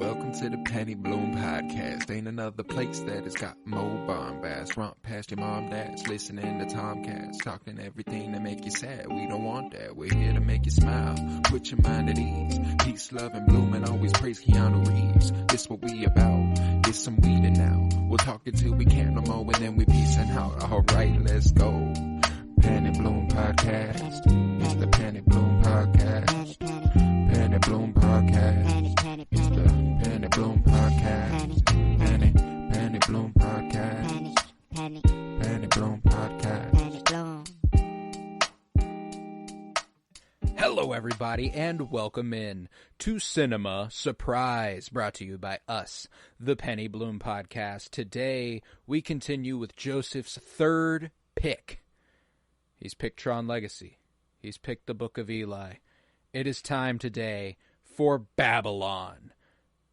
Welcome to the Penny Bloom Podcast. Ain't another place that has got more bombast. Romp past your mom, dad's listening to Tomcats, talking everything to make you sad. We don't want that. We're here to make you smile. Put your mind at ease. Peace, love, and bloom, and always praise Keanu Reeves. This what we about. Get some weed and now. We'll talk until we can't no more, and then we peacing out. All right, let's go. Penny Bloom Podcast. It's the Penny Bloom Podcast. Penny Bloom Podcast. It's the Penny Bloom Podcast. Penny Bloom Podcast. Penny Bloom Podcast. Hello, everybody, and welcome in to Cinema Surprise, brought to you by us, the Penny Bloom Podcast. Today, we continue with Joseph's third pick. He's picked Tron Legacy. He's picked the Book of Eli. It is time today for Babylon.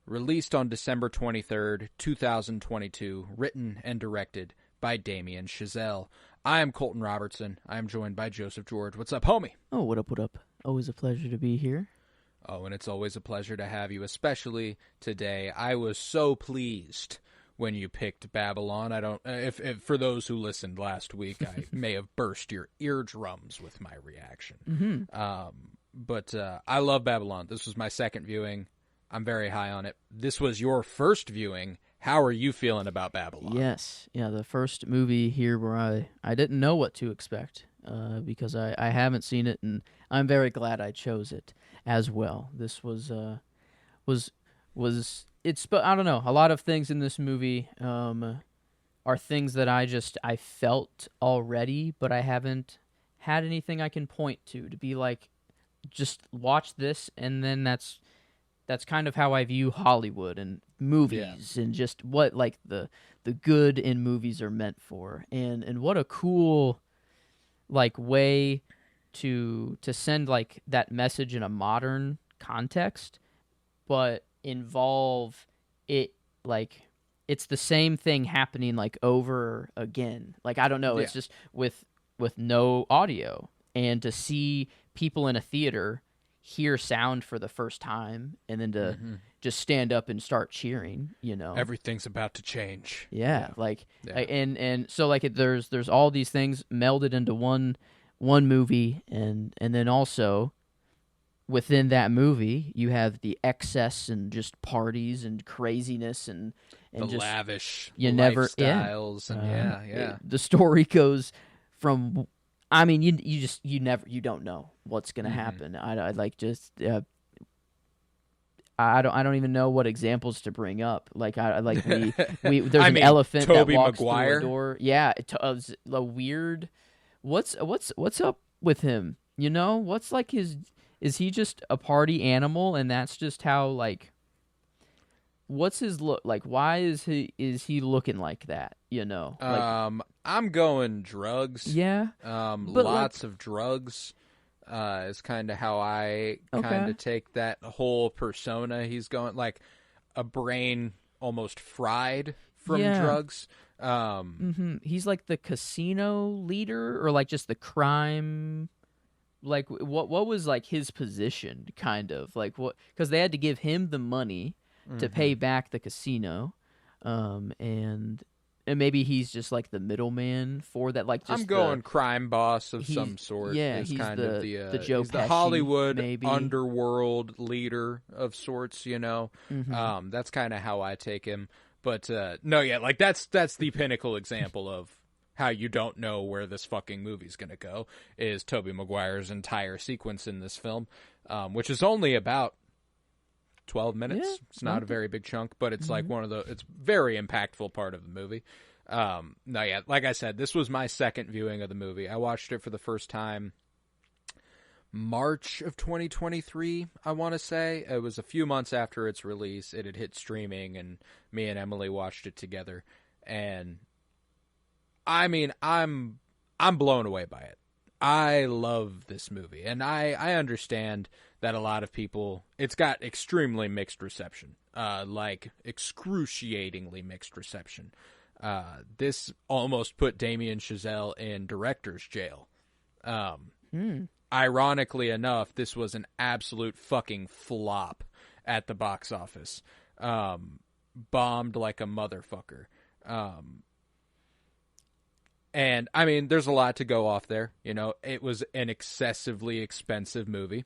Released on December 23rd, 2022, written and directed by Damien Chazelle. I am Colton Robertson. I am joined by Joseph George. What's up, homie? Oh, what up, what up? Always a pleasure to be here. Oh, and it's always a pleasure to have you, especially today. I was so pleased when you picked Babylon. I don't, if for those who listened last week, I may have burst your eardrums with my reaction. Mm-hmm. But I love Babylon. This was my second viewing. I'm very high on it. This was your first viewing. How are you feeling about Babylon? Yes. Yeah, the first movie here where I didn't know what to expect because I haven't seen it, and I'm very glad I chose it as well. This was it's, but I don't know, a lot of things in this movie are things that I felt already, but I haven't had anything I can point to be like, just watch this, and then that's kind of how I view Hollywood and movies, and just what like the good in movies are meant for, and what a cool like way to send like that message in a modern context, but involve it like it's the same thing happening like over again. Like I don't know, it's just with no audio, and to see people in a theater hear sound for the first time, and then to just stand up and start cheering, you know, everything's about to change. And so like there's all these things melded into one movie, and then also within that movie you have the excess and just parties and craziness and the just lavish lifestyles. The story goes from, I mean, you don't know what's gonna happen. I don't even know what examples to bring up. Like there's an elephant Tobey that walks Maguire. through a door. Yeah, a weird. What's up with him? You know, what's like his? Is he just a party animal, and that's just how like? What's his look like? Why is he looking like that? You know, I'm going drugs. Yeah, lots of drugs. Is kind of how I kind of take that whole persona. He's going like a brain almost fried from drugs. He's like the casino leader, or like just the crime. Like what was like his position, kind of like what, because they had to give him the money to pay back the casino, and maybe he's just like the middleman for that. Like just I'm going crime boss of some sort. Yeah, he's kind of the Joe he's the Pesci, Hollywood maybe. underworld leader of sorts. You know, that's kind of how I take him. But like that's the pinnacle example of how you don't know where this fucking movie's gonna go, is Tobey Maguire's entire sequence in this film, which is only about 12 minutes. Yeah, it's not a very big chunk, but it's like it's very impactful part of the movie. Like I said, this was my second viewing of the movie. I watched it for the first time March of 2023, I want to say. It was a few months after its release. It had hit streaming, and me and Emily watched it together. And I mean, I'm blown away by it. I love this movie, and I understand that a lot of people, it's got extremely mixed reception, like excruciatingly mixed reception. This almost put Damien Chazelle in director's jail. Ironically enough, this was an absolute fucking flop at the box office. bombed like a motherfucker. And I mean, there's a lot to go off there. You know, it was an excessively expensive movie.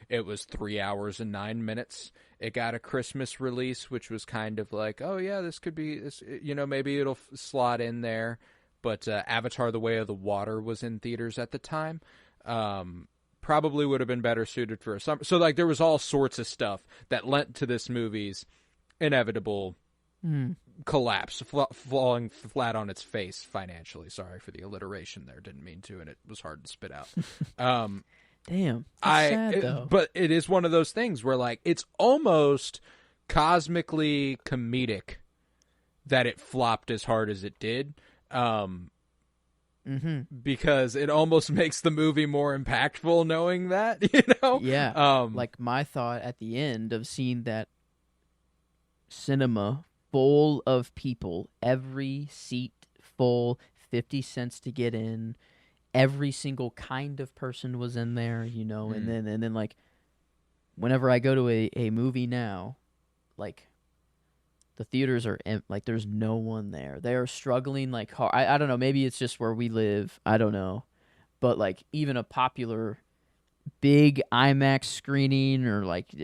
It was 3 hours and 9 minutes. It got a Christmas release, which was kind of like, oh yeah, this could be, this, you know, maybe it'll slot in there. But Avatar: The Way of the Water was in theaters at the time. Probably would have been better suited for a summer. So like, there was all sorts of stuff that lent to this movie's inevitable collapse, falling flat on its face financially. Sorry for the alliteration there. Didn't mean to, and it was hard to spit out. Damn. That's sad, though. But it is one of those things where, like, it's almost cosmically comedic that it flopped as hard as it did. Because it almost makes the movie more impactful knowing that, you know? Yeah. Like, my thought at the end of seeing that cinema full of people, every seat full, 50 cents to get in, every single kind of person was in there, you know, and then like, whenever I go to a movie now, like, the theaters are like, there's no one there. They are struggling like hard. I don't know, maybe it's just where we live, I don't know, but like, even a popular big IMAX screening, or like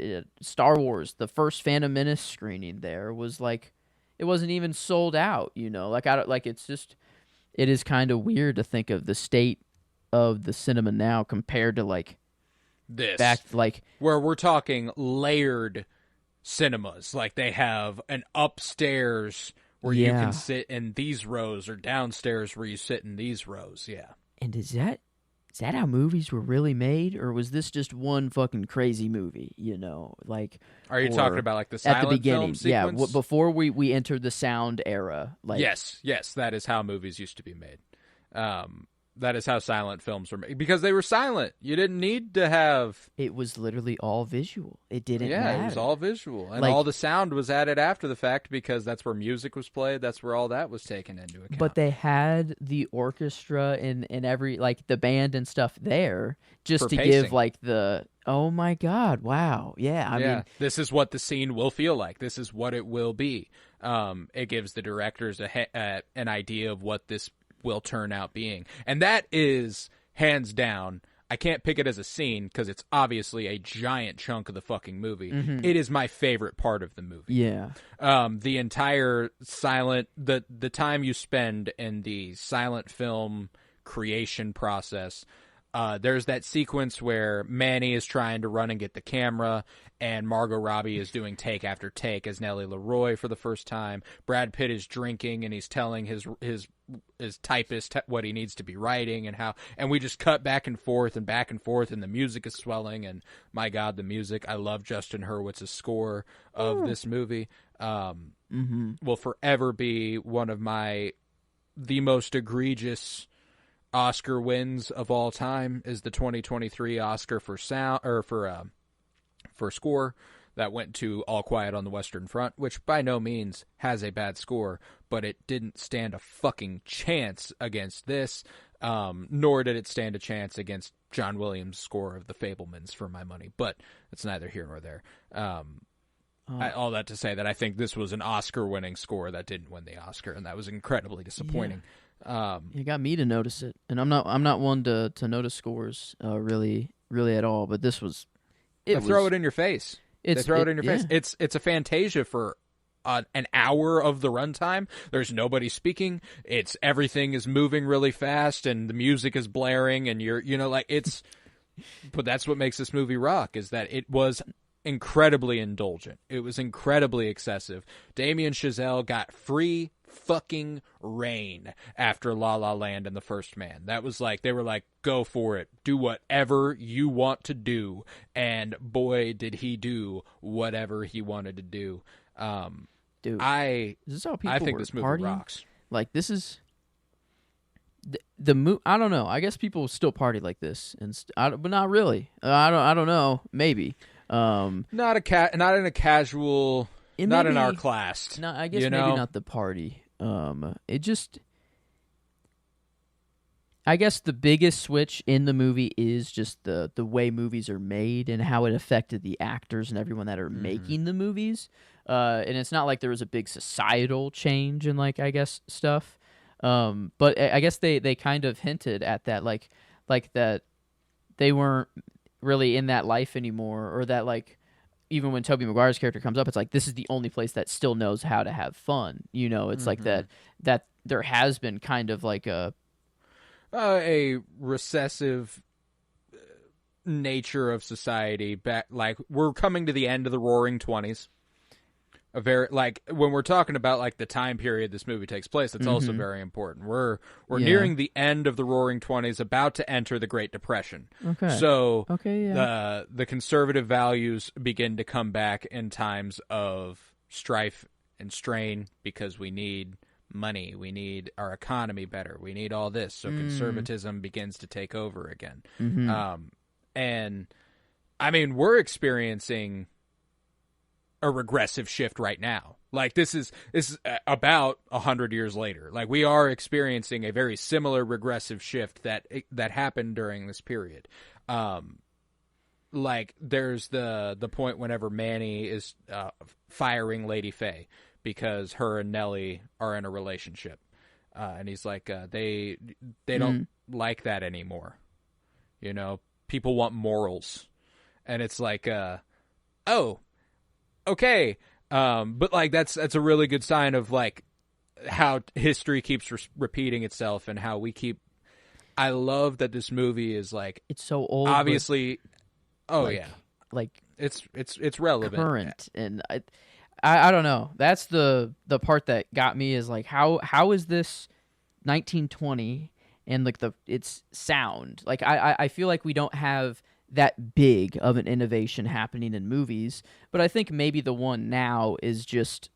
Star Wars, the first Phantom Menace screening there was like, it wasn't even sold out, you know, like, I don't, like, it's just, it is kind of weird to think of the state of the cinema now compared to like this, back, like, where we're talking layered cinemas. Like, they have an upstairs where you can sit in these rows, or downstairs where you sit in these rows. Yeah. And is that how movies were really made, or was this just one fucking crazy movie, you know? Like, are you talking about like the silent at the beginning film sequence? Yeah, before we entered the sound era, like, yes, that is how movies used to be made. That is how silent films were made, because they were silent. You didn't need to have... It was literally all visual. It didn't matter. Yeah, it was all visual. And like, all the sound was added after the fact, because that's where music was played. That's where all that was taken into account. But they had the orchestra and every, like, the band and stuff there, just for to pacing. give, like, the, oh my God, wow. Yeah, I mean... This is what the scene will feel like. This is what it will be. It gives the directors an idea of what this will turn out being. And that is, hands down, I can't pick it as a scene because it's obviously a giant chunk of the fucking movie. It is my favorite part of the movie. Yeah. The entire silent, the time you spend in the silent film creation process. There's that sequence where Manny is trying to run and get the camera, and Margot Robbie is doing take after take as Nellie Leroy for the first time. Brad Pitt is drinking, and he's telling his typist what he needs to be writing, and we just cut back and forth, and the music is swelling, and my God, the music. I love Justin Hurwitz's score of this movie. Will forever be one of the most egregious Oscar wins of all time. Is the 2023 Oscar for sound, or for score, that went to All Quiet on the Western Front, which by no means has a bad score, but it didn't stand a fucking chance against this, nor did it stand a chance against John Williams' score of The Fabelmans, for my money, but it's neither here nor there. All that to say that I think this was an Oscar-winning score that didn't win the Oscar, and that was incredibly disappointing. You got me to notice it, and I'm not one to notice scores really at all. But this was, throw it in your face. They throw it in your face. It's a Fantasia for an hour of the runtime. There's nobody speaking. Everything is moving really fast, and the music is blaring, and it's. But that's what makes this movie rock, is that it was incredibly indulgent. It was incredibly excessive. Damien Chazelle got free fucking reign after La La Land and The First Man. That was like, they were like, go for it, do whatever you want to do, and boy did he do whatever he wanted to do. Dude, I think this movie partying? rocks. Like, this is the movie. I don't know, I guess people still party like this, but not really. I don't know, maybe not in a casual, not in our class. No, I guess maybe not the party. It just, I guess the biggest switch in the movie is just the way movies are made and how it affected the actors and everyone that are making the movies. and it's not like there was a big societal change in, like, I guess, stuff. But I guess they kind of hinted at that, like that they weren't really in that life anymore, or that, like, even when Tobey Maguire's character comes up, it's like, this is the only place that still knows how to have fun. You know, it's like that there has been kind of like a recessive nature of society back. Like, we're coming to the end of the Roaring 20s. A very, like, when we're talking about, like, the time period this movie takes place, that's also very important. We're nearing the end of the Roaring 20s, about to enter the Great Depression. Okay. So yeah. the conservative values begin to come back in times of strife and strain, because we need money, we need our economy better, we need all this. So conservatism begins to take over again. And I mean, we're experiencing a regressive shift right now. Like, this is about 100 years later. Like, we are experiencing a very similar regressive shift that happened during this period. Like, there's the point whenever Manny is firing Lady Faye because her and Nellie are in a relationship, and he's like, they don't like that anymore. You know, people want morals, and it's like, oh, okay, but, like, that's a really good sign of, like, how history keeps repeating itself, and how we keep. I love that this movie is, like, it's so old, obviously. Oh, like, yeah, like, it's relevant, current, and I don't know. That's the part that got me, is like, how is this 1920, and, like, it's sound. Like, I feel like we don't have that big of an innovation happening in movies, but I think maybe the one now is just,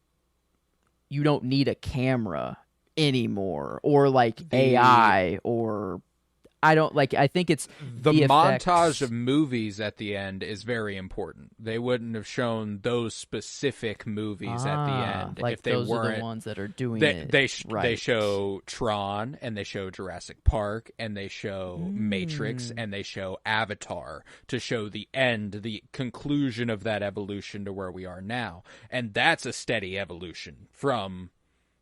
you don't need a camera anymore, or, like, AI, or I don't, like, I think it's the effects. montage of movies at the end is very important. They wouldn't have shown those specific movies at the end, like, if they those weren't are the ones that are doing it. Right. They show Tron, and they show Jurassic Park, and they show Matrix, and they show Avatar, to show the end, the conclusion of that evolution to where we are now. And that's a steady evolution from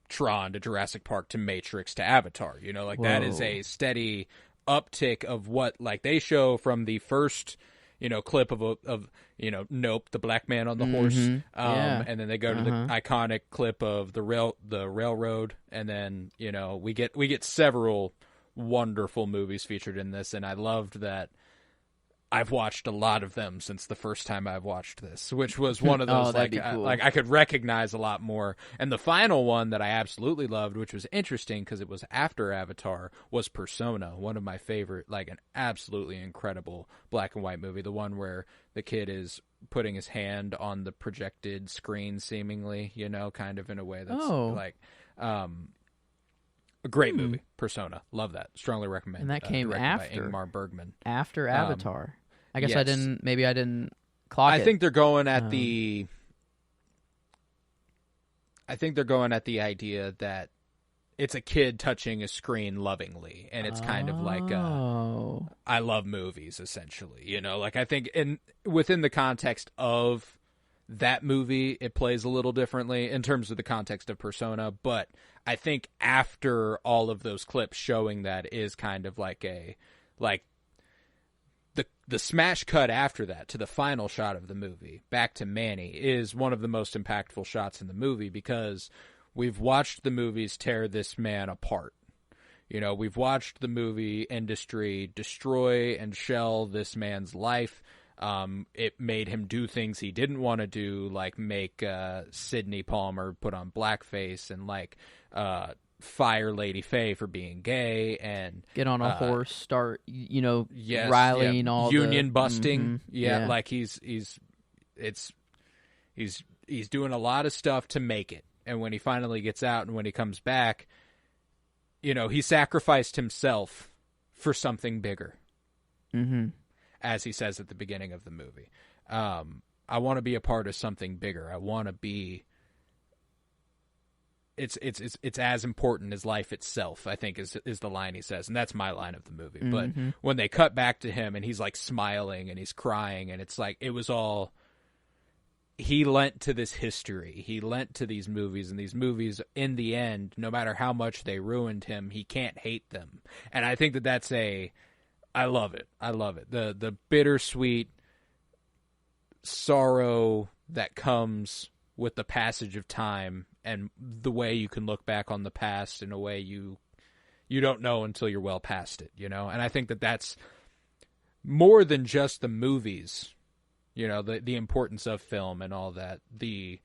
Tron to Jurassic Park to Matrix to Avatar. You know, like, that is a steady uptick of what, like, they show from the first, you know, clip of you know, Nope, the black man on the horse, and then they go to the iconic clip of the railroad, and then, you know, we get several wonderful movies featured in this, and I loved that. I've watched a lot of them since the first time I've watched this, which was one of those that'd be cool. like I could recognize a lot more. And the final one that I absolutely loved, which was interesting because it was after Avatar, was Persona, one of my favorite, like, an absolutely incredible black and white movie. The one where the kid is putting his hand on the projected screen, seemingly, you know, kind of in a way that's like a great movie. Persona, love that, strongly recommend. And that came after by Ingmar Bergman, after Avatar. I guess yes. I didn't clock it. I think they're going at the. I think they're going at the idea that it's a kid touching a screen lovingly, and it's kind of like I love movies, essentially. You know, like, I think within the context of that movie, it plays a little differently in terms of the context of Persona, but I think after all of those clips showing that is kind of like the smash cut after that to the final shot of the movie, back to Manny, is one of the most impactful shots in the movie, because we've watched the movies tear this man apart. You know, we've watched the movie industry destroy and shell this man's life. It made him do things he didn't want to do, like make Sidney Palmer put on blackface, and, like, fire Lady Faye for being gay, and get on a horse, start, you know, rallying all union busting. Mm-hmm. Like, he's doing a lot of stuff to make it. And when he finally gets out, and when he comes back, you know, he sacrificed himself for something bigger. As he says at the beginning of the movie. I want to be a part of something bigger. I want to be. It's as important as life itself, I think, is the line he says, and that's my line of the movie. But when they cut back to him, and he's, like, smiling, and he's crying, and it's like, it was all. he lent to this history. He lent to these movies, and these movies, in the end, no matter how much they ruined him, he can't hate them. And I think that's I love it. I love it. The bittersweet sorrow that comes with the passage of time, and the way you can look back on the past in a way you don't know until you're well past it, And I think that's more than just the movies. The importance of film and all that, the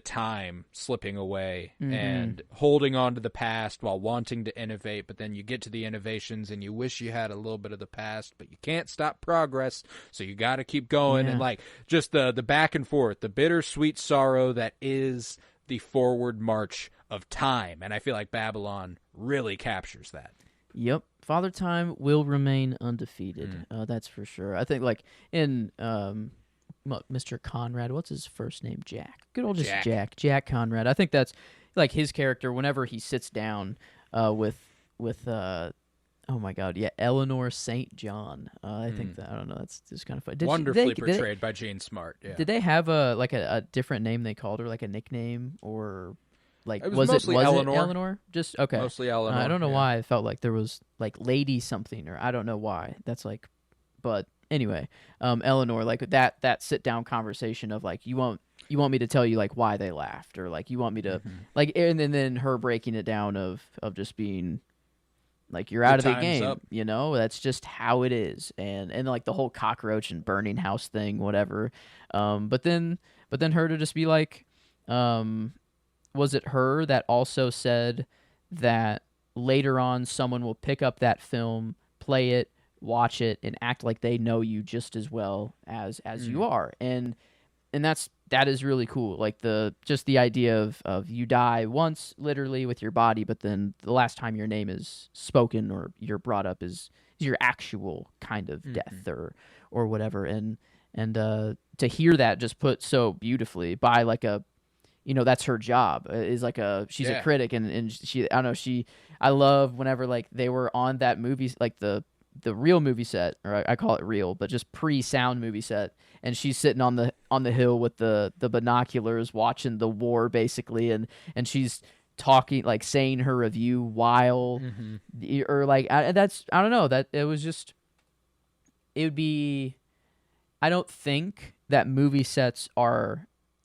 time slipping away and holding on to the past while wanting to innovate, but then you get to the innovations and you wish you had a little bit of the past, but you can't stop progress, so you got to keep going. And just the back and forth, the bittersweet sorrow that is the forward march of time. And I feel like Babylon really captures that. Yep. Father Time will remain undefeated. That's for sure. I think in Mr. Conrad, what's his first name? Jack. Good old just Jack. Jack Conrad. I think that's his character whenever he sits down with oh my God, yeah, Eleanor St. John. I think that, I don't know, that's just kind of fun. Wonderfully portrayed by Jane Smart. Yeah. Did they have a different name they called her, like a nickname, or was it Eleanor? Eleanor? Just okay. Mostly Eleanor. I don't know why I felt like there was Lady something, or I don't know why. That's but anyway, Eleanor, that sit down conversation of you want me to tell you why they laughed, or you want me to and then her breaking it down of just being you're out of the game, up. That's just how it is, and the whole cockroach and burning house thing, whatever. But then her to just be was it her that also said that later on someone will pick up that film, play it, watch it, and act like they know you just as well as you are, and that is really cool. The idea of you die once literally with your body, but then the last time your name is spoken or you're brought up is your actual kind of death or whatever, and to hear that just put so beautifully by that's her job, is she's a critic, and she, I don't know, I love whenever they were on that movie, the real movie set, or I call it real, but just pre-sound movie set, and she's sitting on the hill with the binoculars watching the war basically, and she's talking, saying her review while or that's, I don't know, that it was just, it would be, I don't think that movie sets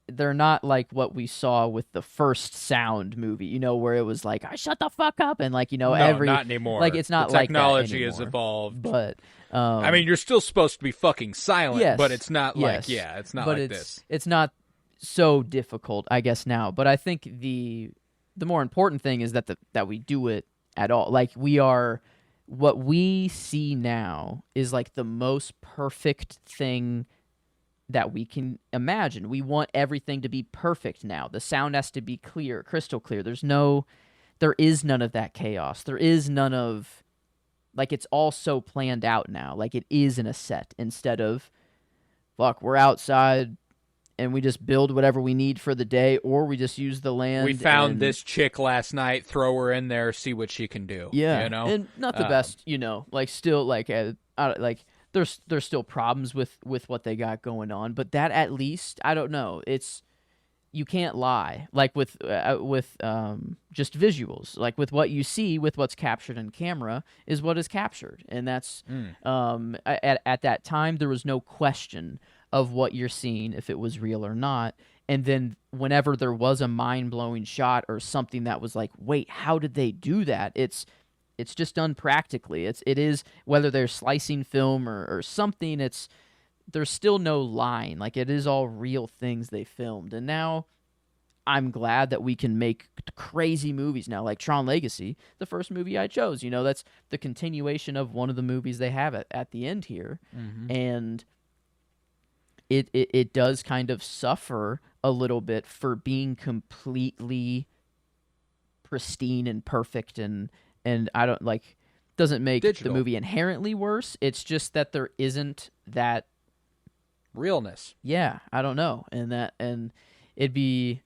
they're not like what we saw with the first sound movie, where it was I shut the fuck up, and no, every, not anymore. It's not the technology that has evolved, but I mean, you're still supposed to be fucking silent, yes, but it's not it's not but this. It's not so difficult, I guess, now. But I think the more important thing is that we do it at all. We are, what we see now is the most perfect thing that we can imagine. We want everything to be perfect now. The sound has to be clear, crystal clear. There is none of that chaos. There is none of, it's all so planned out now. It is in a set, instead of, we're outside and we just build whatever we need for the day, or we just use the land. We found this chick last night, throw her in there, see what she can do. Yeah. And not the best, still, there's still problems with what they got going on, but that, at least, I don't know, you can't lie with just visuals, with what you see, with what's captured in camera is what is captured, and that's at that time there was no question of what you're seeing, if it was real or not. And then whenever there was a mind-blowing shot or something that was wait, how did they do that, it's just done practically. It is, whether they're slicing film or something, there's still no line. It is all real things they filmed. And now I'm glad that we can make crazy movies now, like Tron Legacy, the first movie I chose. That's the continuation of one of the movies they have at the end here. And it does kind of suffer a little bit for being completely pristine and perfect, and I don't doesn't make digital. The movie inherently worse. It's just that there isn't that realness. Yeah, I don't know, and it'd be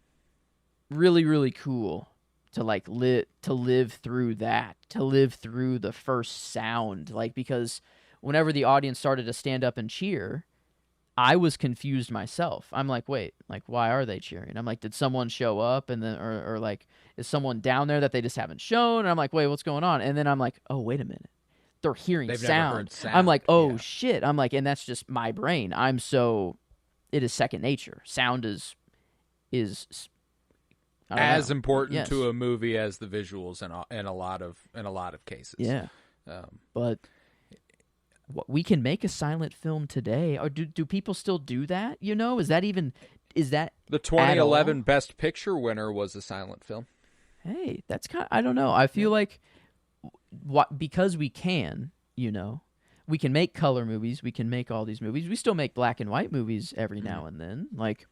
really, really cool to live through that, to live through the first sound, because whenever the audience started to stand up and cheer, I was confused myself. I'm like, wait, like, why are they cheering? I'm like, did someone show up? And then, or like, is someone down there that they just haven't shown? And I'm like, wait, what's going on? And then I'm like, oh, wait a minute. They're hearing They've sound. never heard sound. I'm like, oh, Yeah. shit. I'm like, and that's just my brain. It is second nature. Sound is I don't As know. important Yes. to a movie as the visuals in a lot of cases. Yeah. But we can make a silent film today. Or do people still do that? You know, is that The 2011 Best Picture winner was a silent film. Hey, that's I don't know. I feel like because we can, you know, we can make color movies, we can make all these movies. We still make black and white movies every now and then. Like,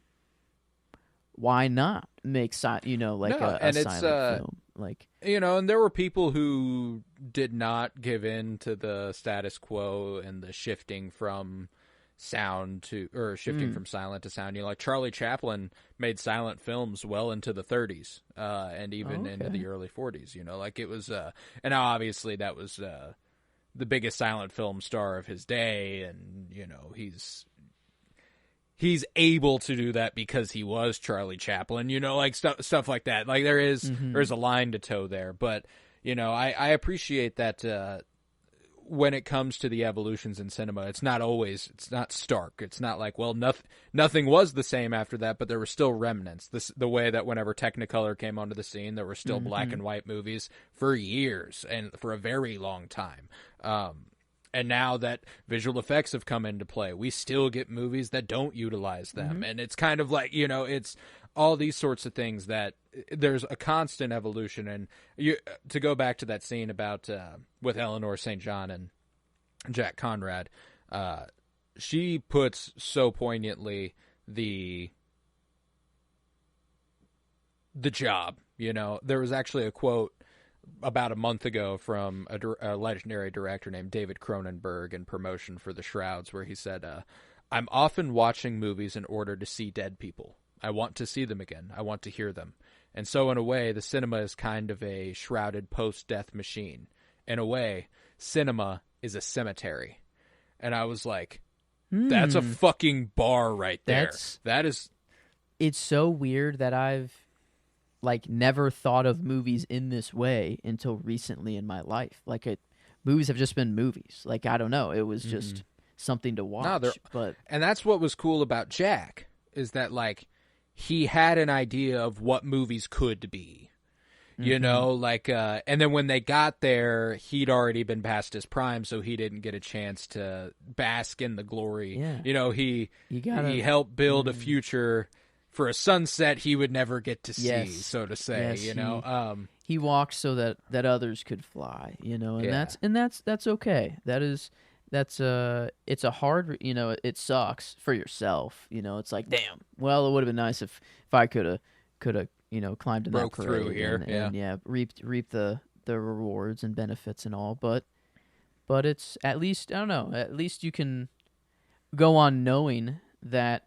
why not make a silent film? Like, you know, and there were people who did not give in to the status quo and the shifting from sound to, or shifting from silent to sound. You know, like Charlie Chaplin made silent films well into the 30s, and even into the early 40s. You know, like it was, and now obviously that was the biggest silent film star of his day, and you know he's able to do that because he was Charlie Chaplin, you know, like stuff like that. Like there's a line to toe there, but you know, I appreciate that when it comes to the evolutions in cinema, it's not stark. It's not like, well, nothing was the same after that, but there were still remnants. The way that whenever Technicolor came onto the scene, there were still black and white movies for years and for a very long time. And now that visual effects have come into play, we still get movies that don't utilize them. And it's kind of like, you know, it's all these sorts of things that there's a constant evolution. And to go back to that scene about with Eleanor St. John and Jack Conrad, she puts so poignantly the job. You know, there was actually a quote about a month ago from a legendary director named David Cronenberg in promotion for The Shrouds, where he said, I'm often watching movies in order to see dead people. I want to see them again. I want to hear them. And so in a way, the cinema is kind of a shrouded post-death machine. In a way, cinema is a cemetery. And I was like, that's a fucking bar right there. It's so weird that I've never thought of movies in this way until recently in my life. Movies have just been movies. Like, I don't know. It was just something to watch. And that's what was cool about Jack, is that, like, he had an idea of what movies could be. You know, like, and then when they got there, he'd already been past his prime, so he didn't get a chance to bask in the glory. Yeah. You know, he helped build a future for a sunset he would never get to see, so to say. Yes, you know, he walked so that others could fly. You know, and that's okay. It's a hard. You know, it sucks for yourself. You know, it's like, damn. Well, it would have been nice if I could have you know, climbed in broke that through parade here, and reaped the rewards and benefits and all. But it's at least, I don't know. At least you can go on knowing that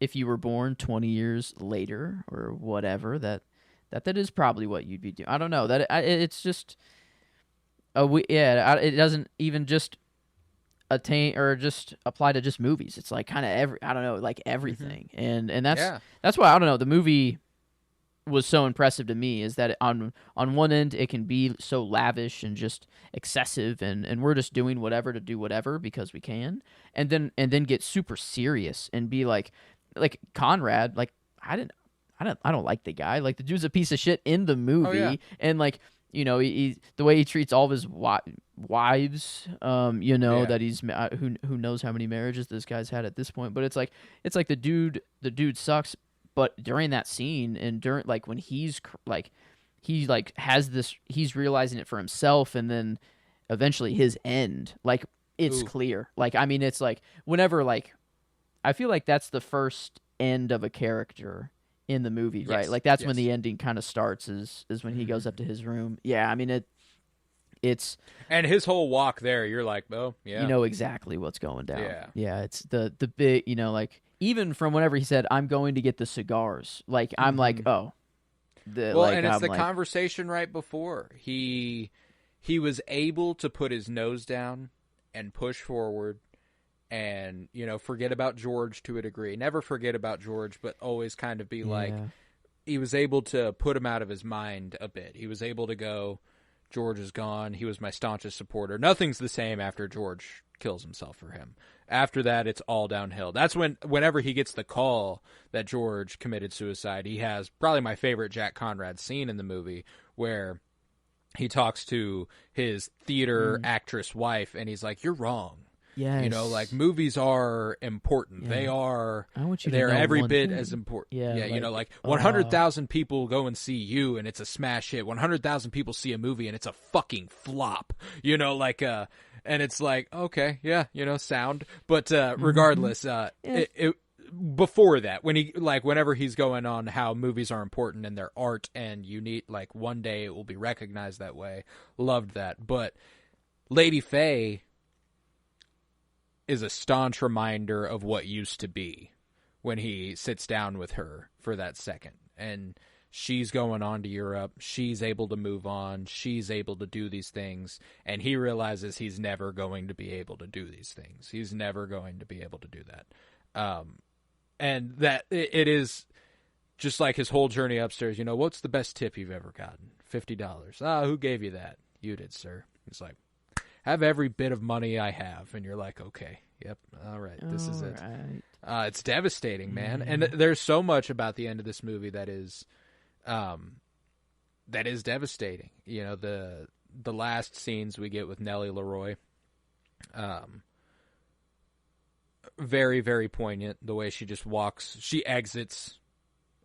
if you were born 20 years later or whatever, that is probably what you'd be doing. I don't know. It's just it doesn't even just attain or just apply to just movies. It's like kind of everything. And that's why, I don't know, the movie was so impressive to me, is that on one end it can be so lavish and just excessive, and we're just doing whatever to do whatever because we can, and then get super serious and be like Conrad, like I don't like the guy, like the dude's a piece of shit in the movie, and like, you know, he the way he treats all of his wives, you know, that he's who knows how many marriages this guy's had at this point, but it's like the dude sucks. But during that scene, and during, like, when he's has this, he's realizing it for himself, and then eventually his end, like, it's clear. Like, I mean, it's like whenever, like, I feel like that's the first end of a character in the movie, right? Like, that's when the ending kind of starts, is when he goes up to his room. Yeah, I mean, it's and his whole walk there, you're like, oh yeah, you know exactly what's going down. Yeah, it's the big, you know, like, even from whenever he said, I'm going to get the cigars, like, I'm like, oh. And it's the conversation right before. He was able to put his nose down and push forward and, you know, forget about George to a degree. Never forget about George, but always kind of be like, he was able to put him out of his mind a bit. He was able to go, George is gone. He was my staunchest supporter. Nothing's the same after George kills himself for him. After that, it's all downhill. That's whenever he gets the call that George committed suicide, he has probably my favorite Jack Conrad scene in the movie, where he talks to his theater actress wife, and he's like, "You're wrong. Yes. You know, like, movies are important. They are. I want you to they're know every one bit thing. as important. Yeah, you like, know, like 100,000 people go and see you, and it's a smash hit. 100,000 people see a movie, and it's a fucking flop. You know, like, and it's like, okay, yeah, you know, sound. But regardless, before that, whenever he's going on how movies are important and their art, and you need, like, one day it will be recognized that way. Loved that. But Lady Faye is a staunch reminder of what used to be when he sits down with her for that second. And she's going on to Europe. She's able to move on. She's able to do these things. And he realizes he's never going to be able to do these things. He's never going to be able to do that. And that it is just like his whole journey upstairs. You know, what's the best tip you've ever gotten? $50. Ah, who gave you that? You did, sir. He's like, have every bit of money I have. And you're like, okay, yep, all right, this is it. It's devastating, man. And there's so much about the end of this movie that is devastating. You know, the last scenes we get with Nellie Leroy, very, very poignant. The way she just walks, she exits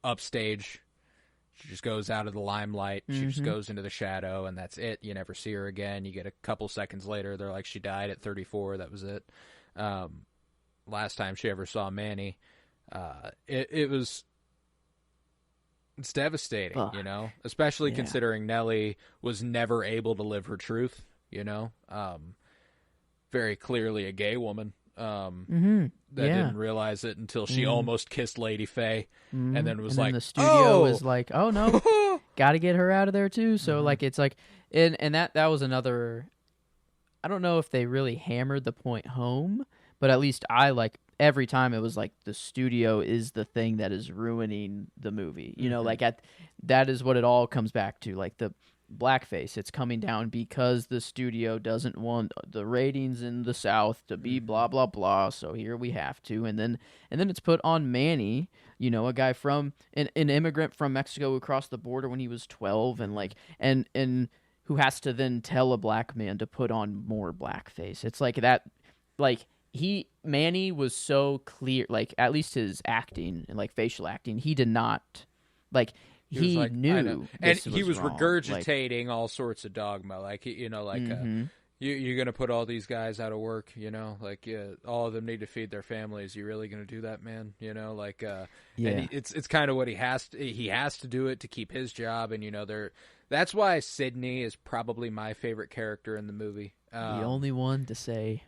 upstage. She just goes out of the limelight. She just goes into the shadow, and that's it. You never see her again. You get a couple seconds later, they're like, she died at 34. That was it. Last time she ever saw Manny. It's devastating, you know, especially considering Nellie was never able to live her truth, you know, very clearly a gay woman. That didn't realize it until she almost kissed Lady Faye, and then was like, the studio was like, oh no, gotta get her out of there too. So like, it's like, and that was another, I don't know if they really hammered the point home, but at least I, like, every time it was like, the studio is the thing that is ruining the movie, you know, like, that is what it all comes back to, like, the blackface, it's coming down because the studio doesn't want the ratings in the South to be blah blah blah, so here we have to, and then it's put on Manny, you know, a guy from an immigrant from Mexico who crossed the border when he was 12, and like and who has to then tell a black man to put on more blackface. It's like that, like, Manny was so clear, like, at least his acting and like facial acting, he did not, like, he like, knew, and he was wrong. regurgitating, like, all sorts of dogma, like, you know, like, you're gonna put all these guys out of work, you know, like, all of them need to feed their families. You really gonna do that, man? You know, like, and it's kind of what he has to do it to keep his job, and you know, that's why Sydney is probably my favorite character in the movie. The only one to say,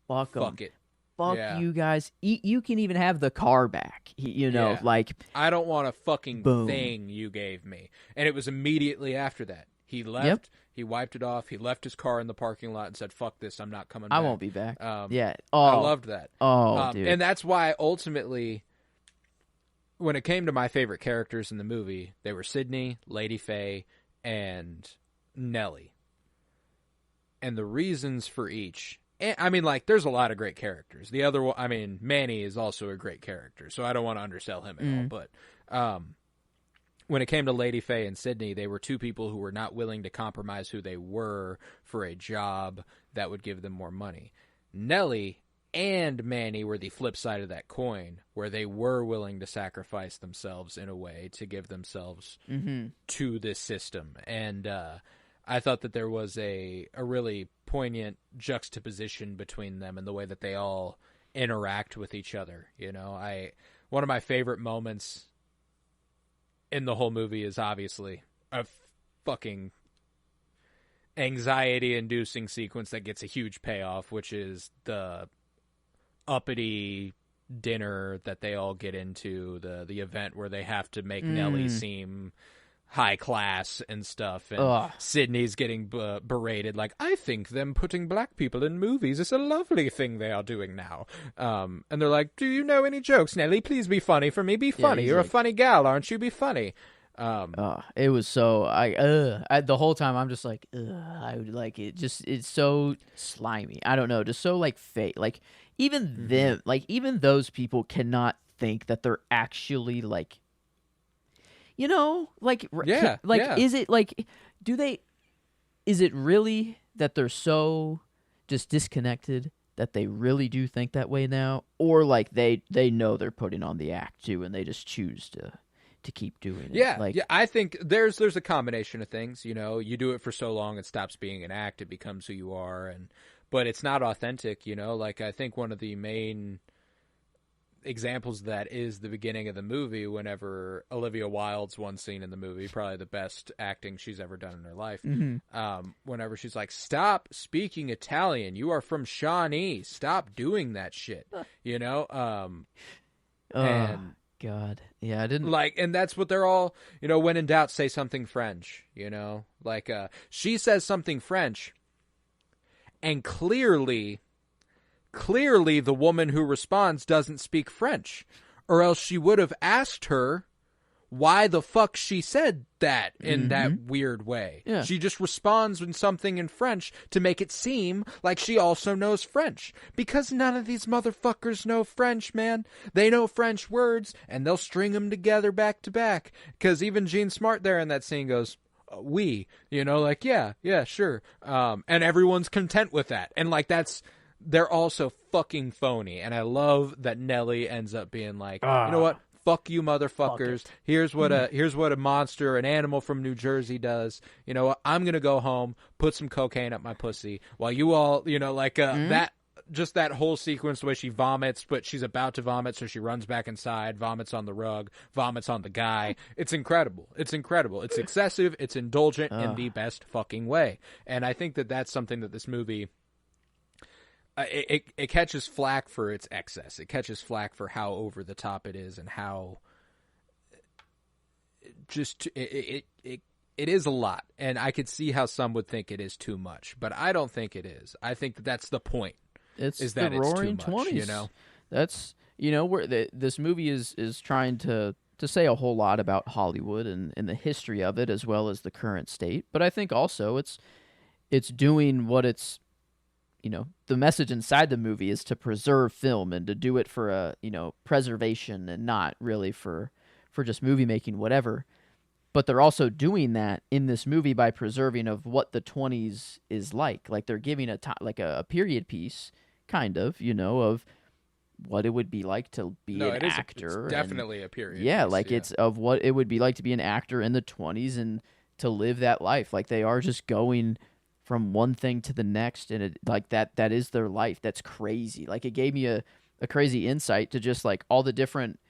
fuck it. Fuck you guys. You can even have the car back. You know, like, I don't want a fucking thing you gave me. And it was immediately after that. He left. Yep. He wiped it off. He left his car in the parking lot and said, fuck this. I'm not coming back. I won't be back. I loved that. Dude. And that's why ultimately, when it came to my favorite characters in the movie, they were Sydney, Lady Faye, and Nellie. And the reasons for each, I mean, like, there's a lot of great characters. The other one, I mean, Manny is also a great character, so I don't want to undersell him at all. But when it came to Lady Faye and Sydney, they were two people who were not willing to compromise who they were for a job that would give them more money. Nellie and Manny were the flip side of that coin, where they were willing to sacrifice themselves in a way to give themselves to this system. And I thought that there was a really poignant juxtaposition between them and the way that they all interact with each other. You know, one of my favorite moments in the whole movie is obviously a fucking anxiety-inducing sequence that gets a huge payoff, which is the uppity dinner that they all get into, the event where they have to make Nellie seem high class and stuff, and Ugh. Sydney's getting berated like, I think them putting black people in movies is a lovely thing they are doing now. And they're like, do you know any jokes, Nelly? Please be funny for me. Be funny. he's You're like- a funny gal, aren't you? Be funny. It was so the whole time I'm just like, I would like it. Just it's so slimy. I don't know, just so like fake. Like even them, like even those people cannot think that they're actually like, like Yeah, like yeah. is it like do they? Is it really that they're so just disconnected that they really do think that way now, or like they know they're putting on the act too, and they just choose to keep doing it? Yeah, like, yeah. I think there's a combination of things. You do it for so long, it stops being an act. It becomes who you are, but it's not authentic. Like I think one of the main examples of that is the beginning of the movie. Whenever Olivia Wilde's one scene in the movie, probably the best acting she's ever done in her life. Whenever she's like, "Stop speaking Italian. You are from Shawnee. Stop doing that shit." And God, yeah, I didn't like, and that's what they're all, when in doubt, say something French, like, she says something French, and clearly the woman who responds doesn't speak French, or else she would have asked her why the fuck she said that in that weird way. Yeah. She just responds with something in French to make it seem like she also knows French. Because none of these motherfuckers know French, man. They know French words, and they'll string them together back to back. Because even Gene Smart there in that scene goes, we, like, yeah, sure. And everyone's content with that. And like, they're also fucking phony. And I love that Nelly ends up being like, you know what? Fuck you, motherfuckers. Here's what a monster, an animal from New Jersey does. You know what? I'm gonna go home, put some cocaine up my pussy, while you all, that whole sequence, the way she vomits, but she's about to vomit, so she runs back inside, vomits on the rug, vomits on the guy. It's incredible. It's excessive. It's indulgent in the best fucking way. And I think that that's something that this movie. It catches flack for its excess. It catches flack for how over the top it is, and how it is a lot. And I could see how some would think it is too much, but I don't think it is. I think that that's the point. It's is the that Roaring it's too much, '20s. That's where this movie is trying to say a whole lot about Hollywood and the history of it, as well as the current state. But I think also it's doing what it's. The message inside the movie is to preserve film and to do it for a, preservation and not really for just movie making, whatever. But they're also doing that in this movie by preserving of what the 20s is like. Like they're giving a period piece, kind of, of what it would be like to be an actor. It's definitely a period. Yeah, piece, it's of what it would be like to be an actor in the 20s and to live that life. Like they are just going from one thing to the next, and it like that is their life. That's crazy. Like it gave me a crazy insight to just like all the different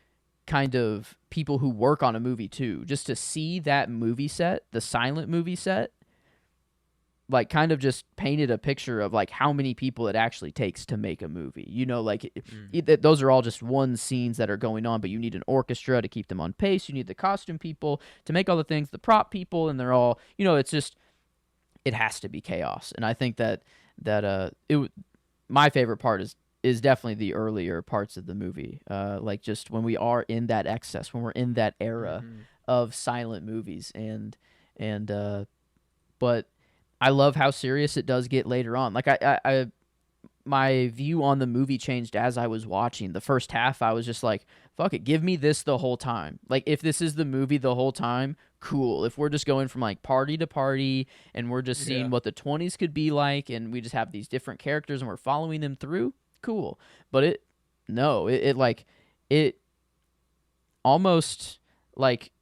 kind of people who work on a movie too. Just to see that movie set, the silent movie set, like kind of just painted a picture of like how many people it actually takes to make a movie. Those are all just one scenes that are going on, but you need an orchestra to keep them on pace. You need the costume people to make all the things, the prop people, and they're all, it's just, it has to be chaos. And I think that my favorite part is definitely the earlier parts of the movie. Like just when we are in that excess, when we're in that era of silent movies, but I love how serious it does get later on. Like I my view on the movie changed as I was watching. The first half, I was just like, fuck it, give me this the whole time. Like, if this is the movie the whole time, cool. If we're just going from, like, party to party, and we're just seeing what the 20s could be like, and we just have these different characters, and we're following them through, cool. But it almost, like,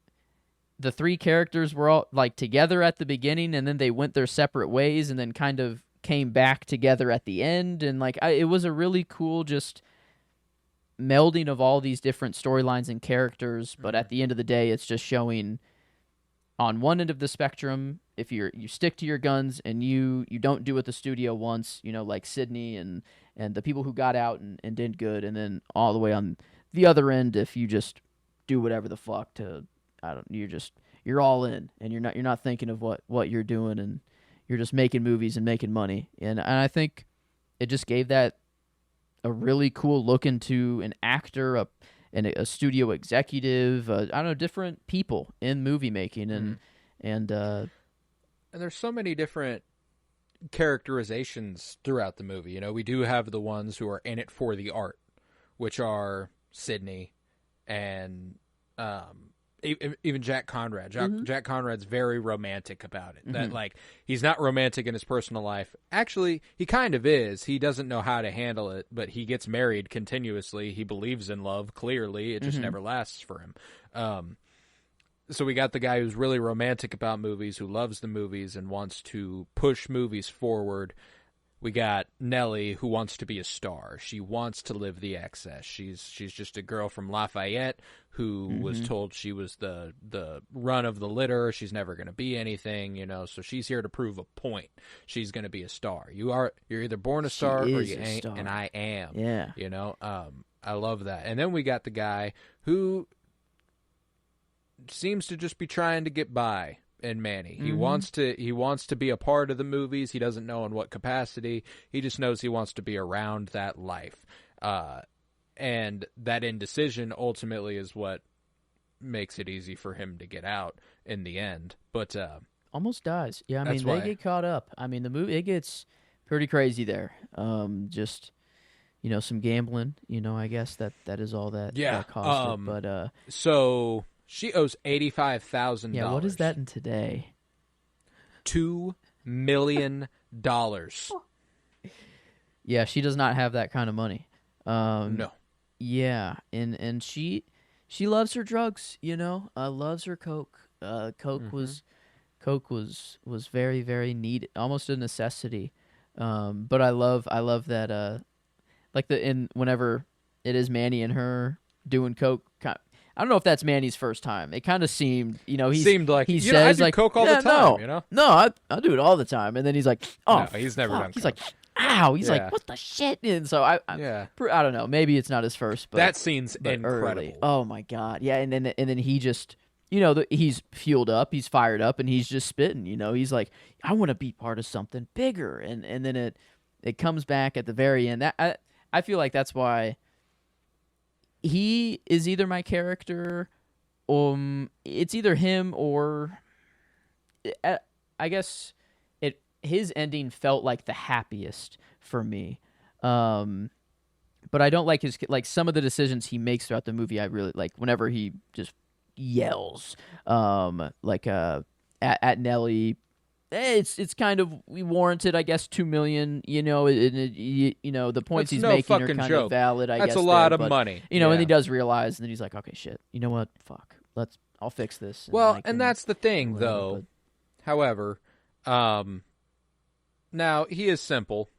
the three characters were all, like, together at the beginning, and then they went their separate ways, and then kind of came back together at the end, and like it was a really cool just melding of all these different storylines and characters. But at the end of the day, it's just showing on one end of the spectrum, if you stick to your guns and you don't do what the studio wants, like Sydney and the people who got out and did good, and then all the way on the other end, if you just do whatever the fuck you're all in, and you're not thinking of what you're doing, and you're just making movies and making money. And I think it just gave that a really cool look into an actor, a studio executive, I don't know, different people in movie making, and there's so many different characterizations throughout the movie. We do have the ones who are in it for the art, which are Sydney and even Jack Conrad. Jack Conrad's very romantic about it. That like he's not romantic in his personal life. Actually, he kind of is. He doesn't know how to handle it, but he gets married continuously. He believes in love, clearly. It just never lasts for him. So we got the guy who's really romantic about movies, who loves the movies and wants to push movies forward. We got Nellie, who wants to be a star. She wants to live the excess. She's just a girl from Lafayette who was told she was the run of the litter. She's never going to be anything, So she's here to prove a point. She's going to be a star. You're either born a star or you ain't, and I am. Yeah. I love that. And then we got the guy who seems to just be trying to get by. And Manny, he wants to be a part of the movies. He doesn't know in what capacity. He just knows he wants to be around that life, and that indecision ultimately is what makes it easy for him to get out in the end. But almost dies. Yeah, I mean they get caught up. I mean the movie, it gets pretty crazy there. Just some gambling. I guess that is all that cost it. But so. She owes $85,000. Yeah, what is that in today? $2 million. Yeah, she does not have that kind of money. No. Yeah, and she loves her drugs. Loves her coke. Coke was very, very needed, almost a necessity. But I love that. Whenever it is Manny and her doing coke. I don't know if that's Manny's first time. It kind of seemed, seemed like he says I do coke all the time. No, I do it all the time. And then he's like, oh, no, he's never done coke. He's like, ow. He's like, what the shit? And so I don't know. Maybe it's not his first, but that scene's incredible. Early. Oh my god, yeah. And then he just, he's fueled up, he's fired up, and he's just spitting. He's like, I want to be part of something bigger. And then it comes back at the very end. That I feel like that's why. He is either my character, it's either him or, I guess his ending felt like the happiest for me. But I don't like some of the decisions he makes throughout the movie. I really like whenever he just yells, at Nellie. It's kind of warranted, I guess. $2 million, the points he's making are kind of valid. I guess that's a lot of money, and he does realize, and then he's like, okay, shit, you know what? Fuck, I'll fix this. And that's the thing, though. However, now he is simple.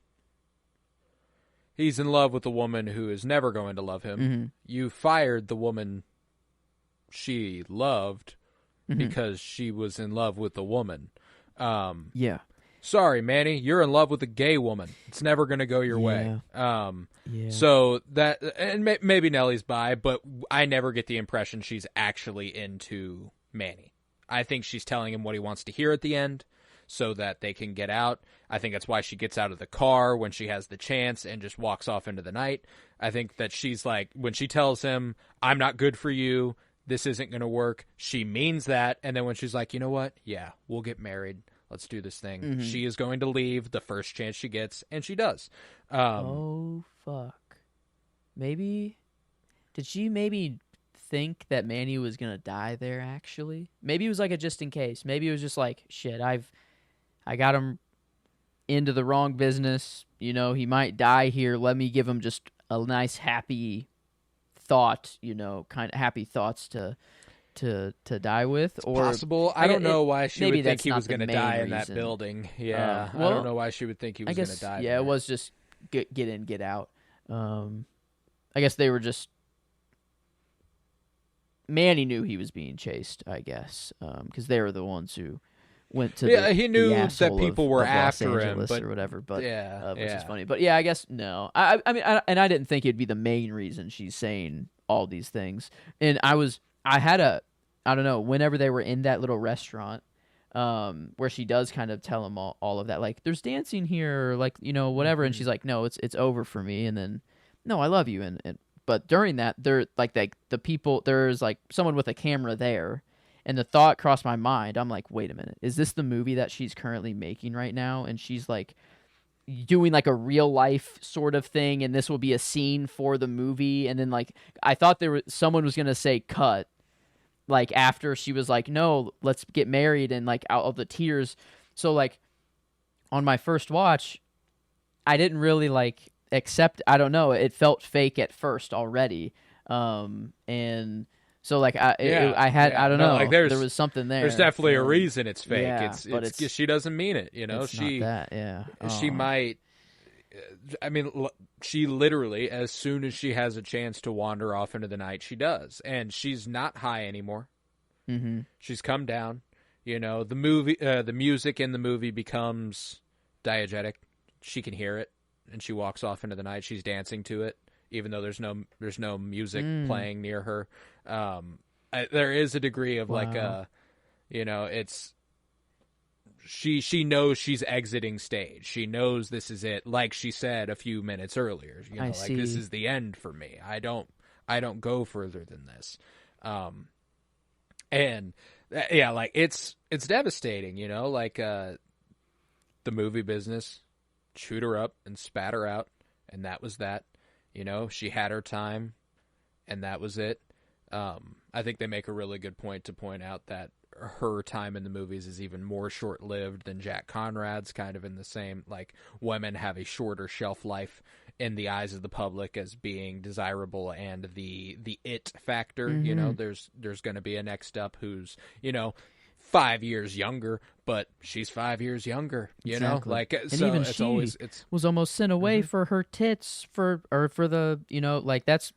He's in love with a woman who is never going to love him. You fired the woman she loved because she was in love with the woman. Yeah. Sorry, Manny, you're in love with a gay woman. It's never going to go your way. So that, and maybe Nellie's bi, but I never get the impression she's actually into Manny. I think she's telling him what he wants to hear at the end so that they can get out. I think that's why she gets out of the car when she has the chance and just walks off into the night. I think that she's like, when she tells him, I'm not good for you, this isn't going to work, she means that. And then when she's like, you know what? Yeah, we'll get married. Let's do this thing. She is going to leave the first chance she gets, and she does. Oh, fuck. Did she think that Manny was going to die there, actually? Maybe it was like a just in case. Maybe it was just like, shit, I got him into the wrong business. He might die here. Let me give him just a nice, happy thought, kind of happy thoughts to die with. It's or possible. I don't know why she would think he was going to die in that building. Yeah, I don't know why she would think he was going to die. Yeah, it was just get in, get out. I guess they were just. Manny knew he was being chased, I guess, because they were the ones who went to. He knew that people were after him, or whatever. But which is funny. But yeah, I guess no. I mean, I didn't think it'd be the main reason she's saying all these things. And I had a I don't know, whenever they were in that little restaurant, where she does kind of tell him all of that, like, there's dancing here, or like, whatever, and she's like, no, it's over for me, and then, no, I love you, and but during that, there, like, the people, there's like someone with a camera there, and the thought crossed my mind, I'm like, wait a minute, is this the movie that she's currently making right now, and she's like doing like a real life sort of thing, and this will be a scene for the movie, and then like I thought someone was gonna say cut, like after she was like, no, let's get married, and like out of the tears. So like on my first watch, I didn't really like accept, I don't know, it felt fake at first already, and so like I don't know, like there was something there. There's definitely a reason it's fake. Yeah, it's she doesn't mean it, it's she not that, yeah. She might. I mean, she literally, as soon as she has a chance to wander off into the night, she does, and she's not high anymore. Mm-hmm. She's come down. The music in the movie becomes diegetic. She can hear it, and she walks off into the night. She's dancing to it, even though there's no music playing near her. There is a degree of like it's. She knows she's exiting stage. She knows this is it. Like she said a few minutes earlier, like see. This is the end for me. I don't go further than this. And yeah, like it's devastating, like the movie business chewed her up and spat her out, and that was that. She had her time, and that was it. I think they make a really good point to point out that her time in the movies is even more short-lived than Jack Conrad's, kind of in the same, like, women have a shorter shelf life in the eyes of the public as being desirable, and the it factor, there's going to be a next up who's, 5 years younger, but she's 5 years younger, exactly. like, and so even it's she always, was almost sent away for her tits, for the, like, that's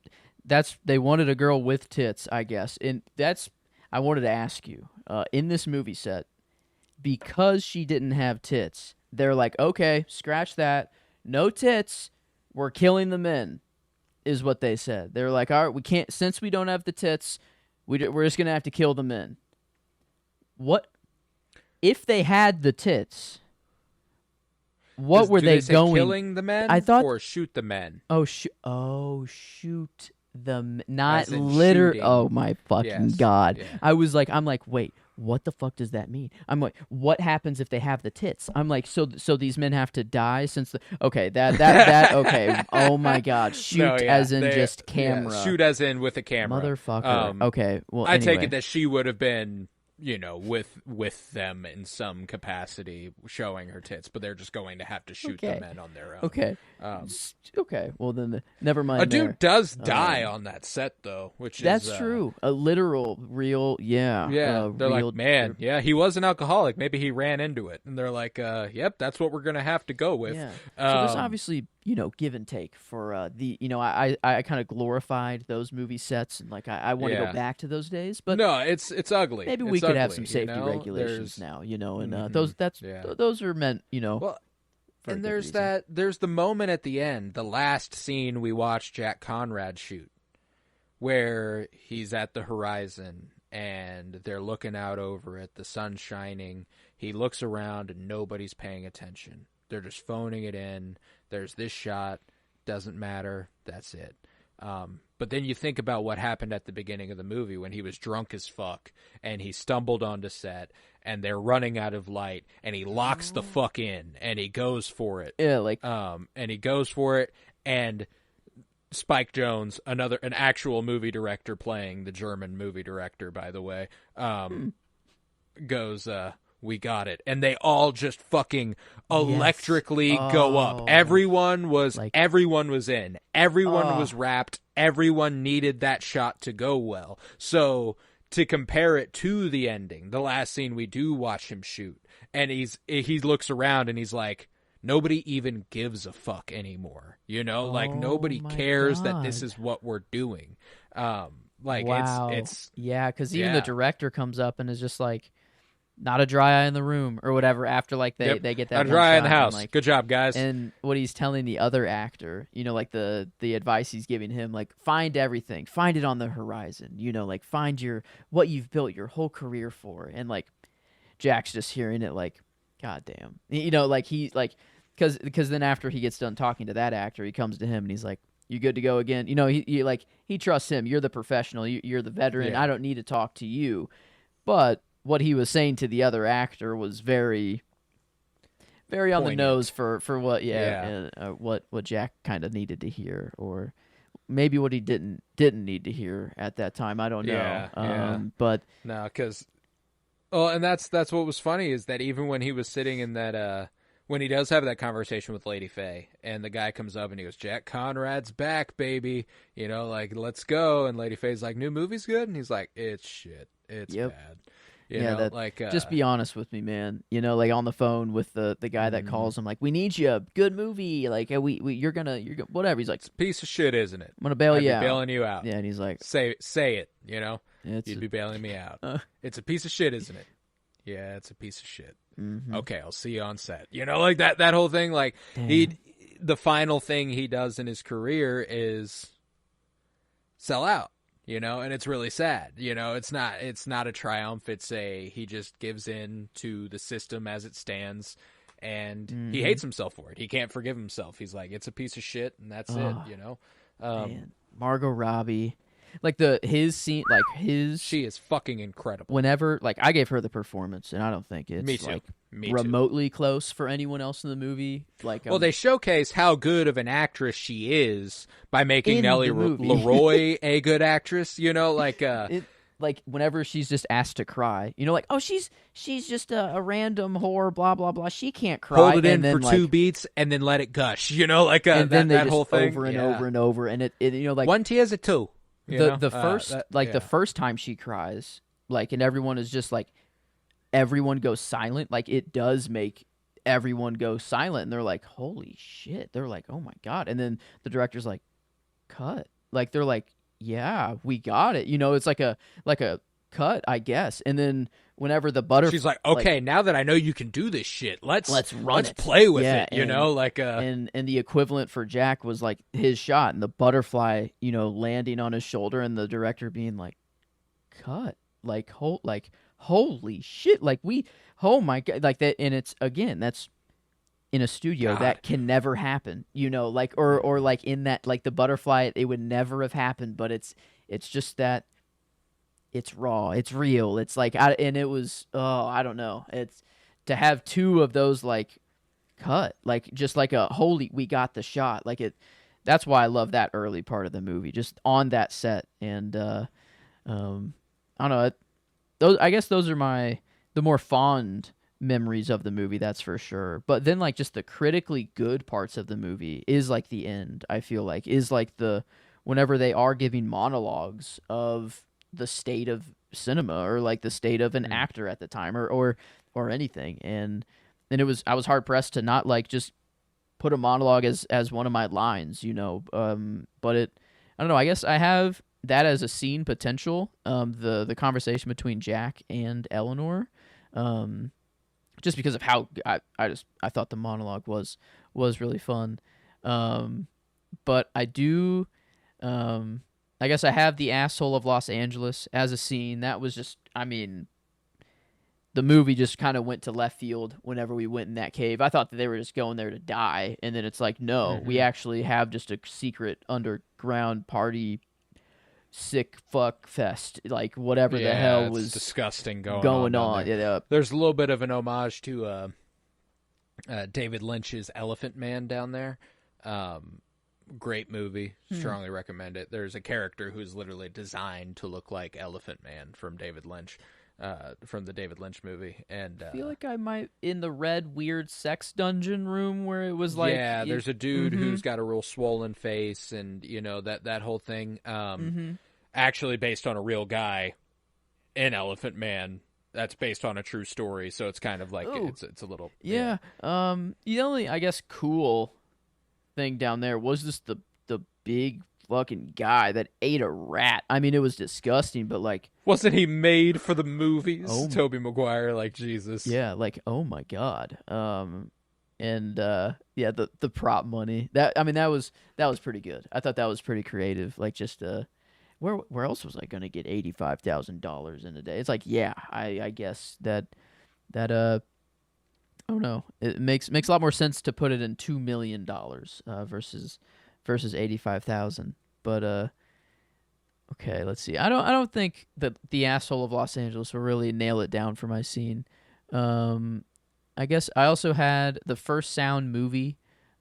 they wanted a girl with tits, I guess, and I wanted to ask you, in this movie set, because she didn't have tits, they're like, okay, scratch that, no tits, we're killing the men, is what they said. They're like, all right, we can't, since we don't have the tits, we're just going to have to kill the men. What, if they had the tits, what were they going? Killing the men, I thought, or shoot the men? shoot the, not literally. Oh my fucking god! Yeah. I'm like, wait, what the fuck does that mean? I'm like, what happens if they have the tits? I'm like, so these men have to die since the that okay. Oh my god, shoot as in just camera. Yeah, shoot as in with a camera, motherfucker. Okay, well, I take it that she would have been, with them in some capacity, showing her tits, but they're just going to have to shoot the men on their own. Okay. Okay. Well, then, never mind. A dude does die on that set, though, that's true. A literal, real, yeah. They're like, man, he was an alcoholic. Maybe he ran into it, and they're like, yep, that's what we're gonna have to go with. Yeah. So there's obviously, give and take for the, I kind of glorified those movie sets, and like I want to go back to those days, but no, it's ugly. Maybe we could have some safety regulations now, and those are meant, Well, and there's the moment at the end, the last scene we watched Jack Conrad shoot, where he's at the horizon and they're looking out over it, the sun's shining. He looks around and nobody's paying attention. They're just phoning it in. There's this shot, doesn't matter, that's it. But then you think about what happened at the beginning of the movie when he was drunk as fuck and he stumbled onto set and they're running out of light and he locks the fuck in and he goes for it. Yeah, like and he goes for it, and Spike Jonze, an actual movie director playing the German movie director, by the way, goes, we got it. And they all just fucking electrically go up. Everyone was in. Everyone was wrapped. Everyone needed that shot to go well. So to compare it to the ending, the last scene we do watch him shoot, and he looks around and he's like, nobody even gives a fuck anymore. Like nobody cares that this is what we're doing. Wow. It's because even the director comes up and is just like, not a dry eye in the room or whatever after like they get that not a one dry eye in shot the house. and, like, Good job, guys. and what he's telling the other actor, like the advice he's giving him, like find everything, find it on the horizon, like find what you've built your whole career for. And like Jack's just hearing it like, God damn, like he like because then after he gets done talking to that actor, he comes to him and he's like, you good to go again? He trusts him. You're the professional. You're the veteran. Yeah. I don't need to talk to you. But what he was saying to the other actor was very, very on Poignant. the nose for what what Jack kind of needed to hear, or maybe what he didn't need to hear at that time. I don't know. Yeah. But no, because and that's what was funny is that even when he was sitting in that when he does have that conversation with Lady Faye, and the guy comes up and he goes, Jack Conrad's back, baby. Like, let's go. And Lady Faye's like, new movie's good? And he's like, it's shit. It's bad. Just be honest with me, man. Like on the phone with the guy that calls him, like, we need you. Good movie. Like, you're gonna whatever. He's like, it's a piece of shit, isn't it? I'm gonna bail you out. Bailing you out. Yeah, and he's like, say it. You'd be bailing me out. It's a piece of shit, isn't it? Yeah, it's a piece of shit. Mm-hmm. Okay, I'll see you on set. Like that whole thing. Like the final thing he does in his career is sell out. And it's really sad. It's not a triumph. It's he just gives in to the system as it stands, and he hates himself for it. He can't forgive himself. He's like, it's a piece of shit, and that's it. Man. Margot Robbie, like his scene, like she is fucking incredible. Whenever, like, I gave her the performance, and I don't think it's Me too. like Me remotely close for anyone else in the movie. Like, well, they showcase how good of an actress she is by making Nellie Leroy a good actress. Like whenever she's just asked to cry, like, oh, she's just a random whore, blah blah blah. She can't cry. Hold it in for 2 beats and then let it gush. And then that they whole just thing over and over and over, and it like 1 tear's a 2. The first time she cries, like, and everyone is just like, everyone goes silent. Like, it does make everyone go silent, and they're like, holy shit. They're like, oh my God. And then the director's like, cut. Like, they're like, yeah, we got it. It's like a cut, I guess. And then whenever the butterfly, she's like, okay, now that I know you can do this shit, let's play with it. And the equivalent for Jack was like his shot and the butterfly, landing on his shoulder, and the director being like, cut, like, holy shit, like, oh my God, like that. And it's, again, that's in a studio. God. That can never happen, like, or like in that, like the butterfly, it would never have happened, but it's just that it's raw, it's real, it's like, and it was, I don't know, it's to have 2 of those, like, cut, like, just like a holy, we got the shot, like, it. That's why I love that early part of the movie, just on that set. And I don't know, I guess those are the more fond memories of the movie, that's for sure. But then, like, just the critically good parts of the movie is like the end, I feel like, is like whenever they are giving monologues of the state of cinema, or like the state of an actor at the time, or anything. And I was hard pressed to not, like, just put a monologue as one of my lines, but I don't know, I guess I have that as a scene potential, the conversation between Jack and Eleanor, just because of how I thought the monologue was really fun. But I do, I guess I have the asshole of Los Angeles as a scene. That was just, I mean, the movie just kind of went to left field whenever we went in that cave. I thought that they were just going there to die, and then it's like, no, we actually have just a secret underground party, sick fuck fest, like whatever the hell was disgusting going on. Yeah. There's a little bit of an homage to David Lynch's Elephant Man down there. Great movie. Strongly recommend it. There's a character who's literally designed to look like Elephant Man from David Lynch, from the David Lynch movie. And I feel like I might, in the red weird sex dungeon room where it was like, there's a dude who's got a real swollen face, and that whole thing. Actually based on a real guy in Elephant Man. That's based on a true story, so it's kind of like it's a little the only, I guess, cool thing down there was just the big fucking guy that ate a rat. I mean, it was disgusting, but like, wasn't he made for the movies? Oh. Tobey Maguire, like Jesus. yeah, like, oh my god. And yeah, the prop money. That was pretty good. I thought that was pretty creative. Like, just where else was I gonna get $85,000 in a day? It's like, yeah, I guess that I don't know. It makes a lot more sense to put it in $2 million versus 85,000. But okay, let's see. I don't think that the asshole of Los Angeles will really nail it down for my scene. I guess I also had the first sound movie.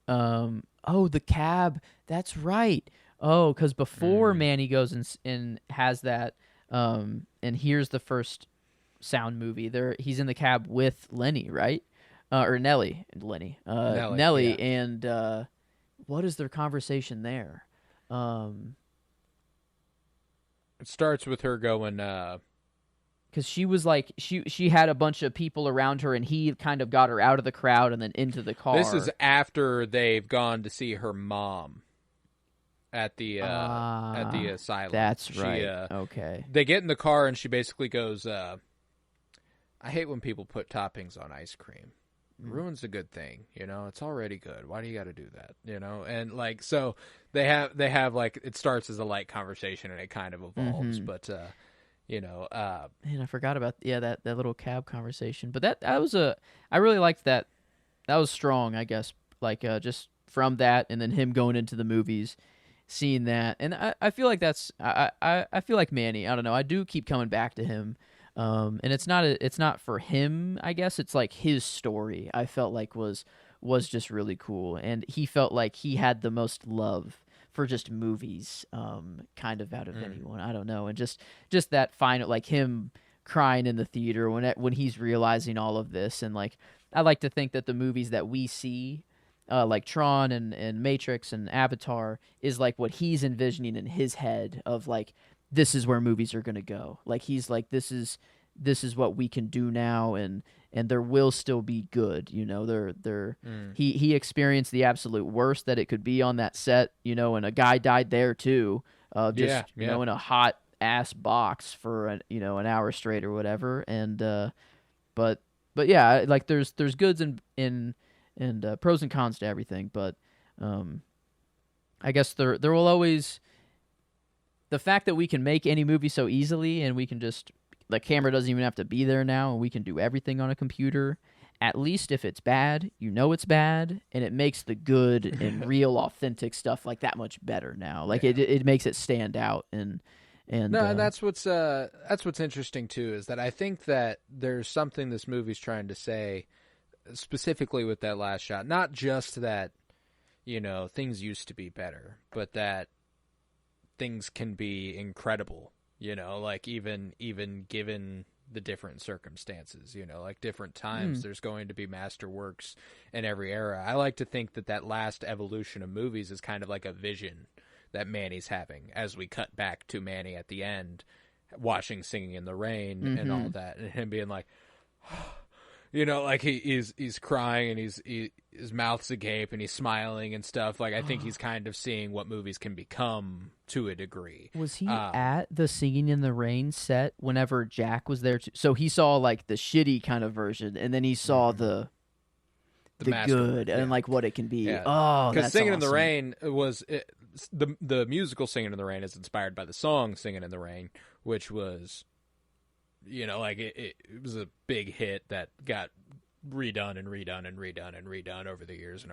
Oh, the cab. That's right. Oh, because before Manny goes and has that and here's the first sound movie. He's in the cab with Lenny, right? Or Nelly and Lenny. Nelly, yeah. And what is their conversation there? It starts with her going, because she was like, she had a bunch of people around her, and he kind of got her out of the crowd and then into the car. This is after they've gone to see her mom at the asylum. That's right. Okay. They get in the car, and she basically goes, I hate when people put toppings on ice cream. Ruins a good thing, you know. It's already good. Why do you got to do that, you know? And like, so they have like, it starts as a light conversation and it kind of evolves, but you know, man, I forgot about that little cab conversation. But that was I really liked that. That was strong, I guess. Like just from that, and then him going into the movies, seeing that, and I feel like that's I feel like Manny. I don't know. I do keep coming back to him. And it's not for him, I guess. It's like his story. I felt like was just really cool, and he felt like he had the most love for just movies, kind of out of anyone. I don't know, and just that final, like him crying in the theater when he's realizing all of this, and like I like to think that the movies that we see, like Tron and Matrix and Avatar, is like what he's envisioning in his head of like, this is where movies are going to go. Like, he's like, this is what we can do now, and there will still be good, you know. He experienced the absolute worst that it could be on that set, you know, and a guy died there too, you know, in a hot ass box for an hour straight or whatever. And but yeah, like there's goods and pros and cons to everything, but I guess there will always, the fact that we can make any movie so easily, and we can just, the camera doesn't even have to be there now, and we can do everything on a computer. At least if it's bad, you know it's bad, and it makes the good and real, authentic stuff like that much better now. Like it makes it stand out, and that's what's interesting too, is that I think that there's something this movie's trying to say, specifically with that last shot. Not just that, you know, things used to be better, but that things can be incredible, you know, like even given the different circumstances, you know, like different times, there's going to be masterworks in every era. I like to think that last evolution of movies is kind of like a vision that Manny's having, as we cut back to Manny at the end, watching Singing in the Rain and all that, and him being like, you know, like he's crying, and his mouth's agape, and he's smiling and stuff. Like, I think he's kind of seeing what movies can become to a degree. Was he at the Singing in the Rain set whenever Jack was there too? So he saw like the shitty kind of version, and then he saw the good and like what it can be. Yeah. Oh, because Singing in the awesome. Rain was the musical Singing in the Rain is inspired by the song Singing in the Rain, which was, you know, like it was a big hit that got redone over the years.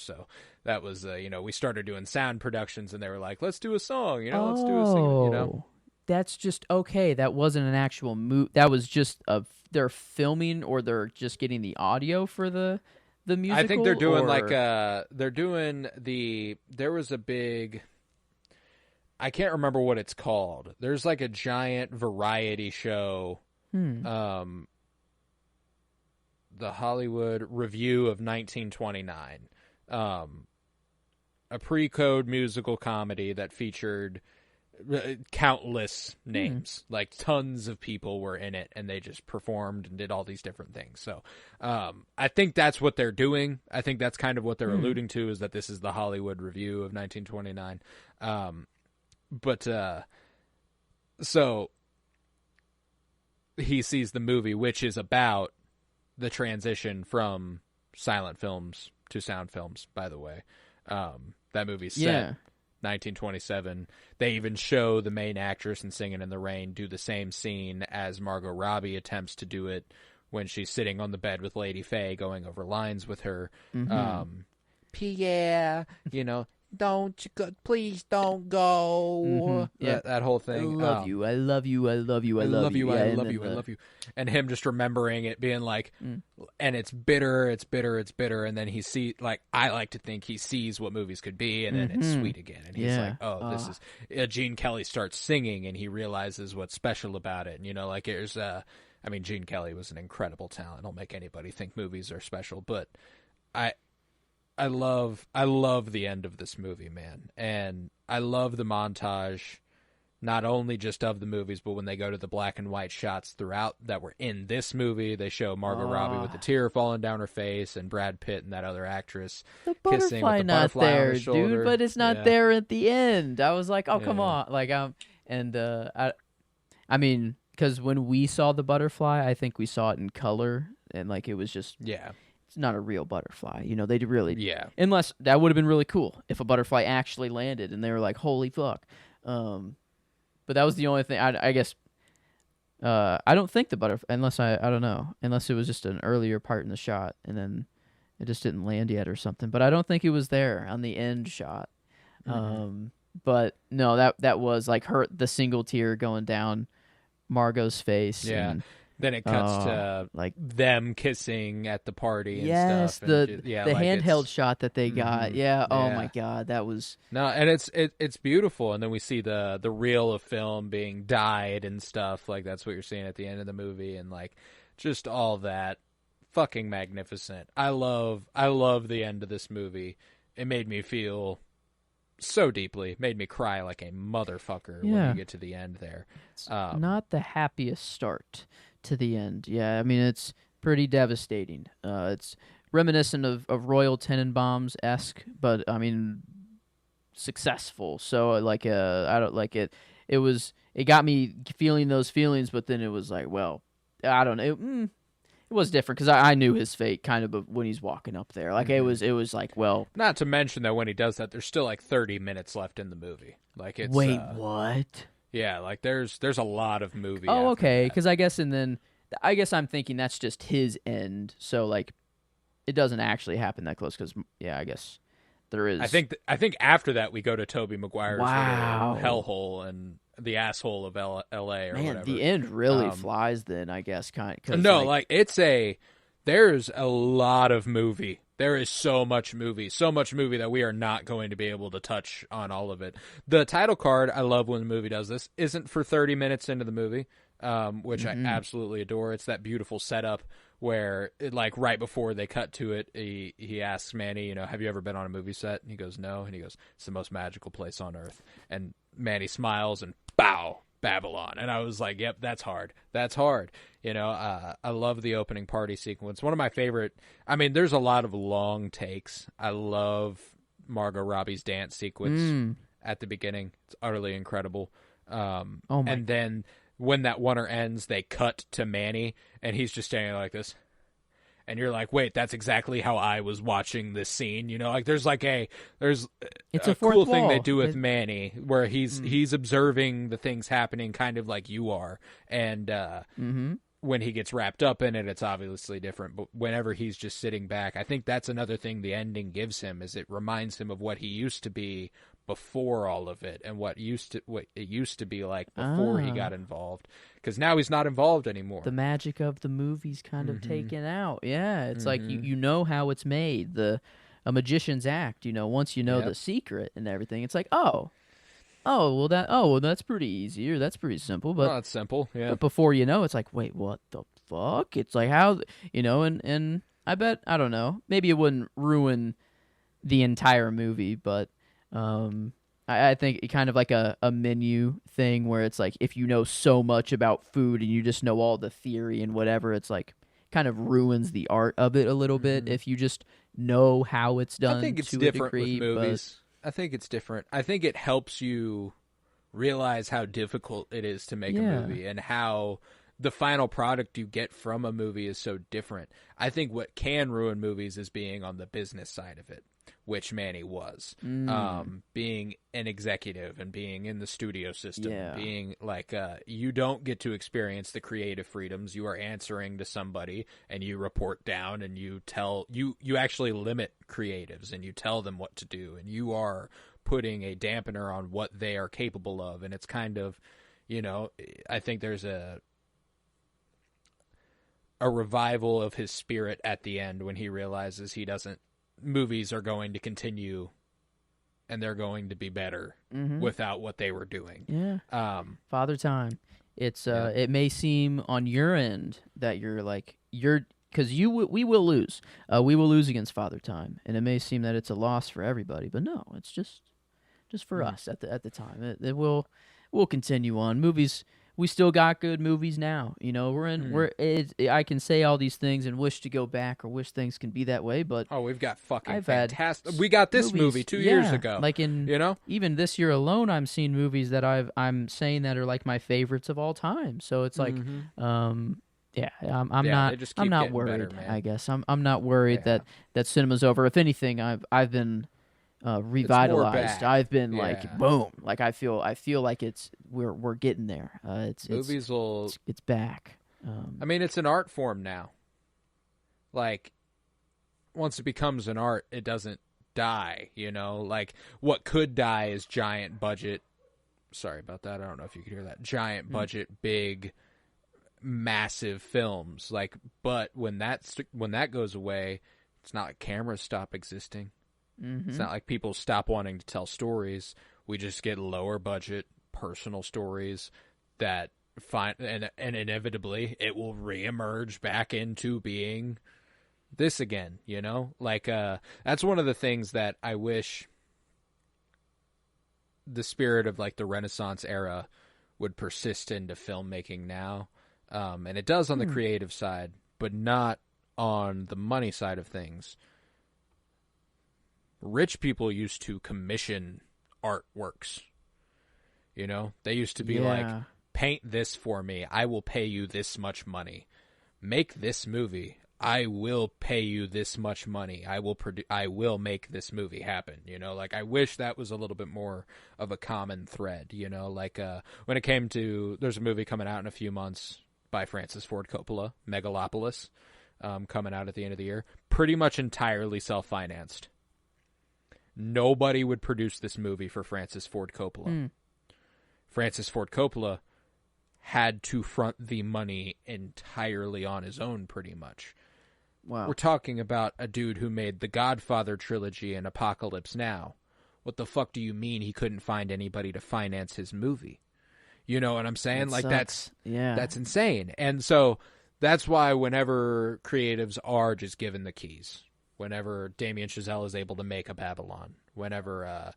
So that was, you know, we started doing sound productions, and they were like, let's do a song, you know, let's do a sing, you know. That's just okay. That wasn't an actual movie. That was just they're filming, or they're just getting the audio for the musical. I think they're doing or... there was a big, I can't remember what it's called. There's like a giant variety show, the Hollywood Review of 1929, a pre-code musical comedy that featured countless names, like tons of people were in it, and they just performed and did all these different things. So I think that's what they're doing. I think that's kind of what they're alluding to, is that this is the Hollywood Review of 1929. But so he sees the movie, which is about the transition from silent films to sound films, by the way. That movie's set 1927. They even show the main actress in Singing in the Rain do the same scene as Margot Robbie attempts to do it when she's sitting on the bed with Lady Faye going over lines with her. Pierre, don't you go, please don't go. Yeah. That whole thing. I love you. I love you. I love you. I love you. I love you. I love you. And him just remembering it being like, and it's bitter, it's bitter, it's bitter. And then I like to think he sees what movies could be, and then it's sweet again. And he's like, oh, this is, Gene Kelly starts singing and he realizes what's special about it. And, there's, Gene Kelly was an incredible talent. I'll make anybody think movies are special, but I love the end of this movie, man. And I love the montage, not only just of the movies, but when they go to the black and white shots throughout that were in this movie. They show Margot Robbie with the tear falling down her face and Brad Pitt and that other actress kissing with the butterfly there, on her shoulder. dude, but it's not there at the end. I was like, oh, come on. Like, because when we saw the butterfly, I think we saw it in color, and like it was just it's not a real butterfly. They really unless that would have been really cool if a butterfly actually landed and they were like, holy fuck. But that was the only thing. I guess I don't think the butterfly, unless I don't know, unless it was just an earlier part in the shot and then it just didn't land yet or something. But I don't think it was there on the end shot. But no, that was like the single tear going down Margot's face. Yeah. And then it cuts to like them kissing at the party and stuff. And the handheld shot that they got. Oh my God, that was and it's beautiful. And then we see the reel of film being dyed and stuff. Like that's what you're seeing at the end of the movie, and like just all that fucking magnificent. I love the end of this movie. It made me feel so deeply. It made me cry like a motherfucker when you get to the end there. It's not the happiest start to the end. It's pretty devastating. It's reminiscent of Royal Tenenbaums-esque, but successful. So like I don't like it. It got me feeling those feelings, but then it was like, well, I don't know. It was different because I knew his fate kind of when he's walking up there. Like it was like, well, not to mention that when he does that, there's still like 30 minutes left in the movie. Like it's what? Yeah, like there's a lot of movie. Oh, okay. Because I guess I'm thinking that's just his end. So like, it doesn't actually happen that close. Because I guess there is. I think after that we go to Tobey Maguire's hellhole and the asshole of L.A. or whatever. The end really flies. Then I guess there's a lot of movie. There is so much movie that we are not going to be able to touch on all of it. The title card, I love when the movie does this, isn't for 30 minutes into the movie, which I absolutely adore. It's that beautiful setup where, right before they cut to it, he asks Manny, have you ever been on a movie set? And he goes, no. And he goes, it's the most magical place on earth. And Manny smiles and bow, Babylon. And I was like, yep, that's hard. I love the opening party sequence. One of my favorite, there's a lot of long takes. I love Margot Robbie's dance sequence at the beginning. It's utterly incredible. And then when that oneer ends, they cut to Manny and he's just standing like this. And you're like, wait, that's exactly how I was watching this scene. There's a cool thing they do with Manny where he's observing the things happening kind of like you are. And when he gets wrapped up in it, it's obviously different. But whenever he's just sitting back, I think that's another thing the ending gives him is it reminds him of what he used to be before all of it and what it used to be like before he got involved, because now he's not involved anymore. The magic of the movie's kind of taken out. It's like you know how it's made, a magician's act. Once you know the secret and everything, it's like that's pretty easy, or that's pretty simple. But that's simple. But before you know, it's like, wait, what the fuck? It's like how and I bet, I don't know, maybe it wouldn't ruin the entire movie, but I think it kind of like a menu thing where it's like if you know so much about food and you just know all the theory and whatever, it's like kind of ruins the art of it a little bit if you just know how it's done. I think it's to different a degree, with movies. I think it's different. I think it helps you realize how difficult it is to make a movie and how the final product you get from a movie is so different. I think what can ruin movies is being on the business side of it, which Manny was. Being an executive and being in the studio system, being like, you don't get to experience the creative freedoms. You are answering to somebody and you report down and you actually limit creatives and you tell them what to do, and you are putting a dampener on what they are capable of. And it's kind of, I think there's a revival of his spirit at the end when he realizes movies are going to continue and they're going to be better without what they were doing. Yeah. Father Time. It's it may seem on your end that because we will lose. We will lose against Father Time, and it may seem that it's a loss for everybody, but no, it's just for us at the time. It will continue on. Movies, we still got good movies now. I can say all these things and wish to go back or wish things can be that way, but we've got fucking fantastic. We got this movie 2 years ago. Like even this year alone, I'm seeing movies that I'm saying that are like my favorites of all time. So it's like, I'm not worried. Better, I guess I'm not worried that cinema's over. If anything, I've been revitalized. I've been like boom. Like I feel like we're getting there. It's back. I mean, it's an art form now. Like once it becomes an art, it doesn't die. Like what could die is giant budget. Sorry about that. I don't know if you could hear that. Giant budget, big, massive films. Like, but when that goes away, it's not like cameras stop existing. It's not like people stop wanting to tell stories. We just get lower budget personal stories that and inevitably it will reemerge back into being this again, Like that's one of the things that I wish the spirit of like the Renaissance era would persist into filmmaking now. And it does on the creative side, but not on the money side of things. Rich people used to commission artworks. They used to be like, paint this for me. I will pay you this much money. Make this movie. I will pay you this much money. I will make this movie happen. Like I wish that was a little bit more of a common thread, like when it came to, there's a movie coming out in a few months by Francis Ford Coppola, Megalopolis, coming out at the end of the year. Pretty much entirely self-financed. Nobody would produce this movie for Francis Ford Coppola. Francis Ford Coppola had to front the money entirely on his own, pretty much. Wow. We're talking about a dude who made the Godfather trilogy and Apocalypse Now. What the fuck do you mean he couldn't find anybody to finance his movie? You know what I'm saying? That's insane. And so that's why whenever creatives are just given the keys, whenever Damien Chazelle is able to make a Babylon, whenever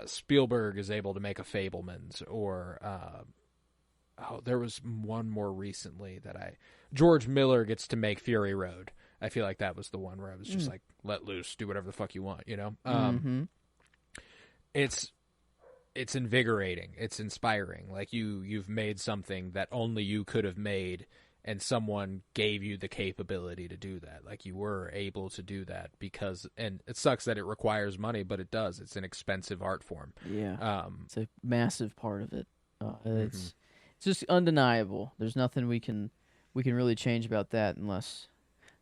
Spielberg is able to make a Fabelmans, or there was one more recently that George Miller gets to make Fury Road. I feel like that was the one where I was just like, let loose, do whatever the fuck you want, It's invigorating. It's inspiring. Like you've made something that only you could have made, and someone gave you the capability to do that. Like you were able to do that and it sucks that it requires money, but it does. It's an expensive art form. Yeah. It's a massive part of it. It's just undeniable. There's nothing we can really change about that unless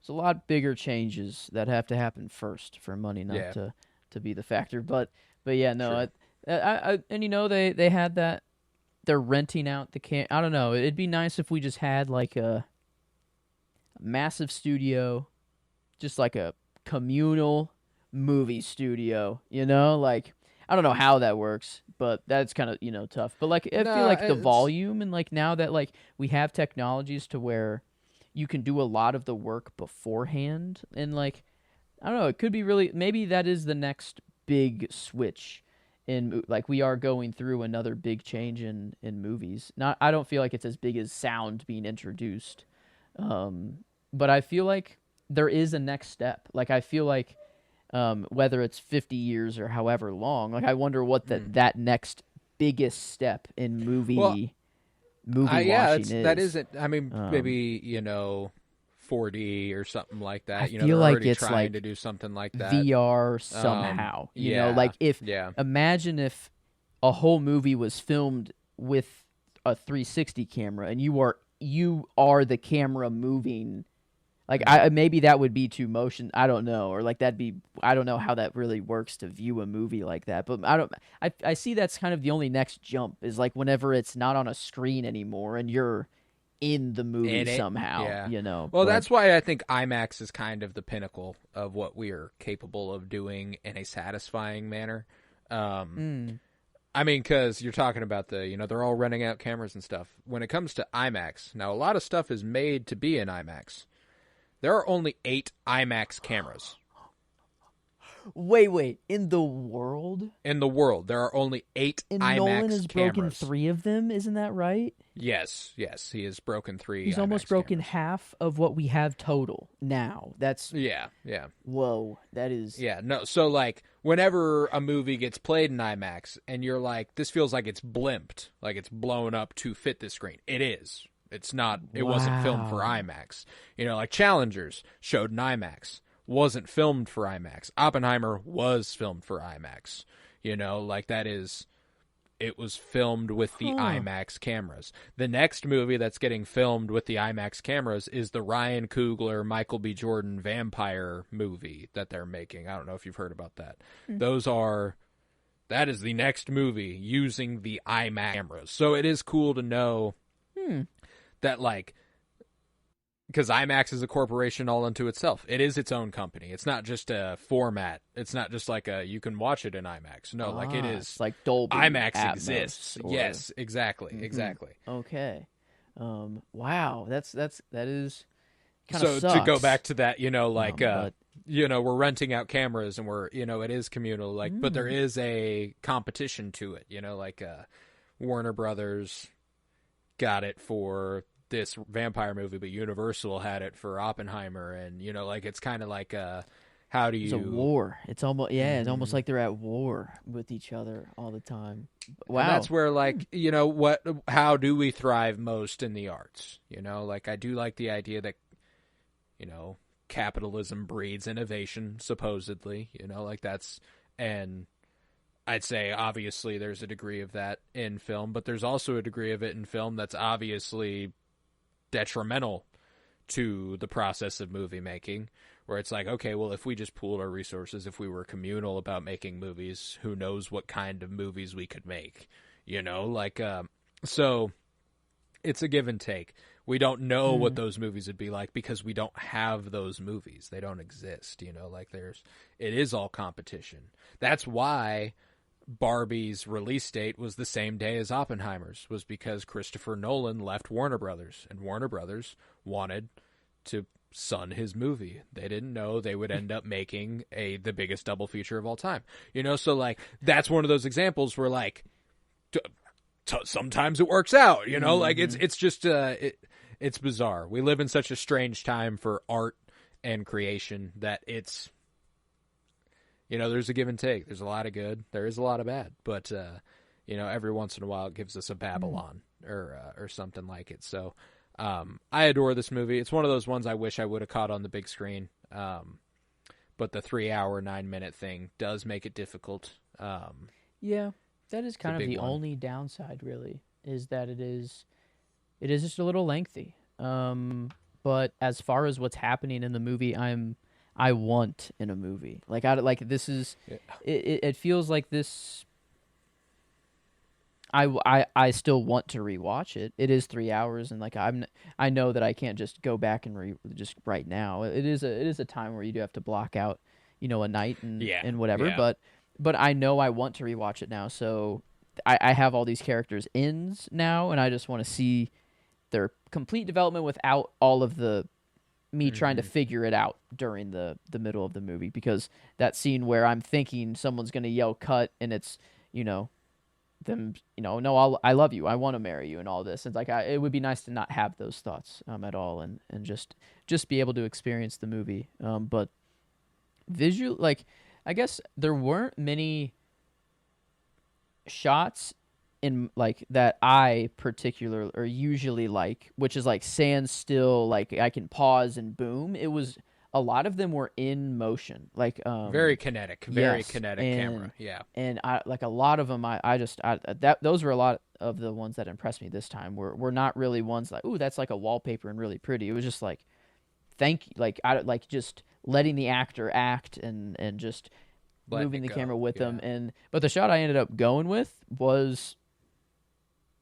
there's a lot bigger changes that have to happen first for money not to be the factor. But yeah, no, sure. They had that. They're renting out the I don't know. It'd be nice if we just had like a massive studio, just like a communal movie studio. Like I don't know how that works, but that's kind of tough. But like I feel like the volume and like now that like we have technologies to where you can do a lot of the work beforehand, and like I don't know, it could be really maybe that is the next big switch. Like we are going through another big change in movies. I don't feel like it's as big as sound being introduced, but I feel like there is a next step. Like I feel like whether it's 50 years or however long. Like, I wonder what that next biggest step in movie watching is. That isn't. I mean, maybe 4D or something like that. I They're feel like already it's trying like to do something like that. VR somehow. Like imagine if a whole movie was filmed with a 360 camera and you are the camera moving. Like maybe that would be too motion. I don't know, or like I don't know how that really works to view a movie like that. But I see that's kind of the only next jump is like whenever it's not on a screen anymore and you're in the movie somehow. Yeah. Well, that's why I think IMAX is kind of the pinnacle of what we are capable of doing in a satisfying manner. I mean, because you're talking about they're all renting out cameras and stuff. When it comes to IMAX, now a lot of stuff is made to be in IMAX. There are only 8 IMAX cameras. Wait. In the world? In the world, there are only 8 and IMAX Nolan has cameras. Broken 3 of them, isn't that right? Yes, he has broken 3. He's IMAX almost broken cameras. half of what we have total now. That's yeah. Whoa, that is no. So like, whenever a movie gets played in IMAX, and you're like, this feels like it's blimped, like it's blown up to fit the screen. It is. It's not. It wasn't filmed for IMAX. Like Challengers showed in IMAX. Wasn't filmed for IMAX. Oppenheimer was filmed for IMAX. Like that is. It was filmed with the IMAX cameras. The next movie that's getting filmed with the IMAX cameras is the Ryan Coogler, Michael B. Jordan vampire movie that they're making. I don't know if you've heard about that. That is the next movie using the IMAX cameras. So it is cool to know that, like, because IMAX is a corporation all unto itself. It is its own company. It's not just a format. It's not just like you can watch it in IMAX. No, like it is. It's like Dolby IMAX Atmos exists. or... Yes, exactly. Okay. Wow. That is kind of sucks. So to go back to that, we're renting out cameras and we're, it is communal, like, but there is a competition to it, Warner Brothers got it for this vampire movie, but Universal had it for Oppenheimer, and it's kind of like how do you? It's a war. It's almost it's almost like they're at war with each other all the time. Wow, and that's where how do we thrive most in the arts? I do like the idea that capitalism breeds innovation, supposedly. And I'd say obviously there's a degree of that in film, but there's also a degree of it in film that's obviously detrimental to the process of movie making, where it's like, okay, well, if we just pooled our resources, if we were communal about making movies, who knows what kind of movies we could make, so it's a give and take. We don't know what those movies would be like because we don't have those movies. They don't exist, it is all competition. That's why Barbie's release date was the same day as Oppenheimer's, was because Christopher Nolan left Warner Brothers, and Warner Brothers wanted to sun his movie. They didn't know they would end up making the biggest double feature of all time. So like that's one of those examples where like sometimes it works out. Like it's just it's bizarre. We live in such a strange time for art and creation that it's. There's a give and take. There's a lot of good. There is a lot of bad. But, every once in a while it gives us a Babylon or something like it. So I adore this movie. It's one of those ones I wish I would have caught on the big screen. But the 3-hour, 9-minute thing does make it difficult. Yeah, that is kind of the only downside, really, is that it is just a little lengthy. But as far as what's happening in the movie, I want in a movie. This is it feels like this. I still want to rewatch it. It is 3 hours, and I know that I can't just go back and just right now. It is a time where you do have to block out, a night and whatever. Yeah. But I know I want to rewatch it now. So I have all these characters ins now, and I just want to see their complete development without all of the me trying to figure it out during the middle of the movie, because that scene where I'm thinking someone's going to yell cut and it's, them, no, I love you, I want to marry you and all this. It's like, it would be nice to not have those thoughts at all and just be able to experience the movie. But visual, like, I guess there weren't many shots in like that I particularly or usually like, which is like stand still, like I can pause and boom. It was a lot of them were in motion, like Very kinetic, yes, camera. Yeah. and I like a lot of them. I just that those were a lot of the ones that impressed me this time. Were not really ones like, ooh, that's like a wallpaper and really pretty. It was just like, thank you, like I like just letting the actor act and just moving the camera with them. And but the shot I ended up going with was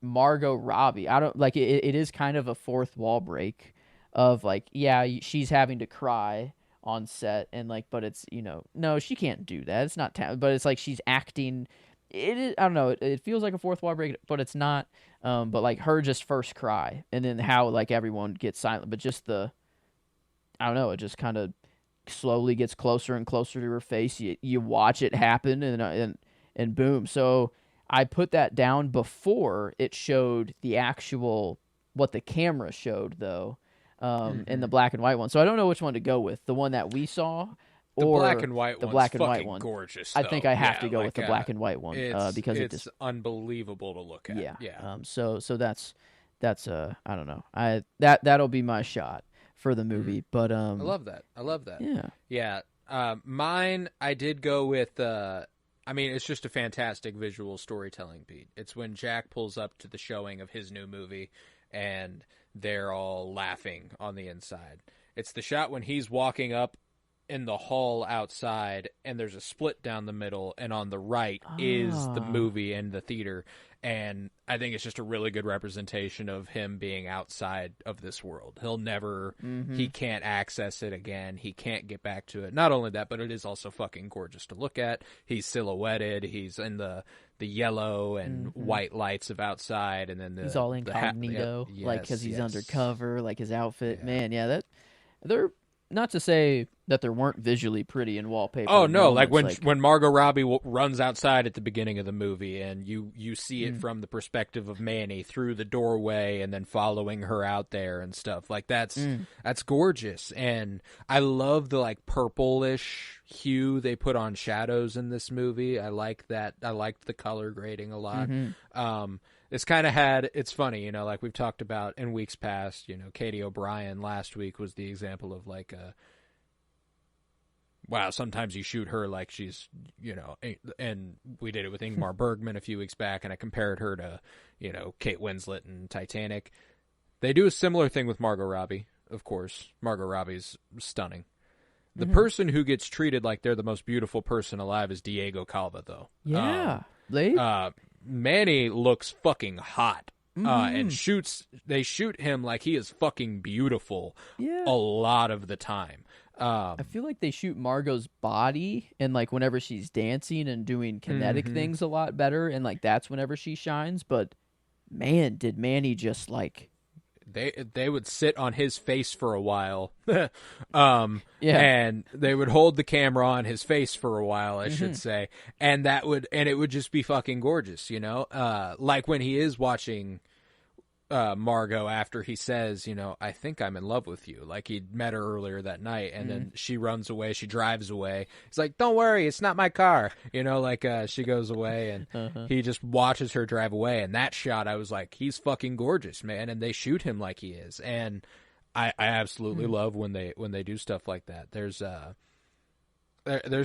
Margot Robbie. I don't like it. It is kind of a fourth wall break of like, yeah, she's having to cry on set and like, but it's, no, she can't do that. It's not but it's like she's acting. It is, I don't know. It feels like a fourth wall break, but it's not. But like her just first cry and then how like everyone gets silent, but just I don't know. It just kind of slowly gets closer and closer to her face. You watch it happen and boom. So I put that down before it showed the actual what the camera showed though, in the black and white one. So I don't know which one to go with, the one that we saw or the black and white one. The black and white one, gorgeous. Though. I think I have to go with the black and white one because it's unbelievable to look at. Yeah. So that's I don't know. That'll be my shot for the movie. But I love that. Yeah. Yeah. Mine, I did go with. I mean, it's just a fantastic visual storytelling beat. It's when Jack pulls up to the showing of his new movie, and they're all laughing on the inside. It's the shot when he's walking up in the hall outside, and there's a split down the middle, and on the right is the movie and the theater. And I think it's just a really good representation of him being outside of this world. He'll never, he can't access it again. He can't get back to it. Not only that, but it is also fucking gorgeous to look at. He's silhouetted. He's in the yellow and white lights of outside. And then he's all incognito, like, because he's undercover, like his outfit. Yeah. Man, yeah, they're, not to say that there weren't visually pretty in wallpaper. Oh no! Like when Margot Robbie runs outside at the beginning of the movie, and you see it from the perspective of Manny through the doorway, and then following her out there and stuff. Like that's gorgeous, and I love the like purplish hue they put on shadows in this movie. I like that. I liked the color grading a lot. It's kind of it's funny, like we've talked about in weeks past, Katie O'Brien last week was the example of like wow, sometimes you shoot her like she's, and we did it with Ingmar Bergman a few weeks back, and I compared her to, Kate Winslet in Titanic. They do a similar thing with Margot Robbie, of course. Margot Robbie's stunning. The person who gets treated like they're the most beautiful person alive is Diego Calva, though. Yeah. Manny looks fucking hot, and they shoot him like he is fucking beautiful a lot of the time. I feel like they shoot Margot's body and like whenever she's dancing and doing kinetic things a lot better, and like that's whenever she shines. But man, did Manny just like they would sit on his face for a while, and they would hold the camera on his face for a while, I should say, and it would just be fucking gorgeous, like when he is watching Margot after he says, I think I'm in love with you. Like he'd met her earlier that night, and then she runs away, she drives away. He's like, don't worry, it's not my car. She goes away, and he just watches her drive away. And that shot, I was like, he's fucking gorgeous, man. And they shoot him like he is. And I absolutely love when they do stuff like that. There's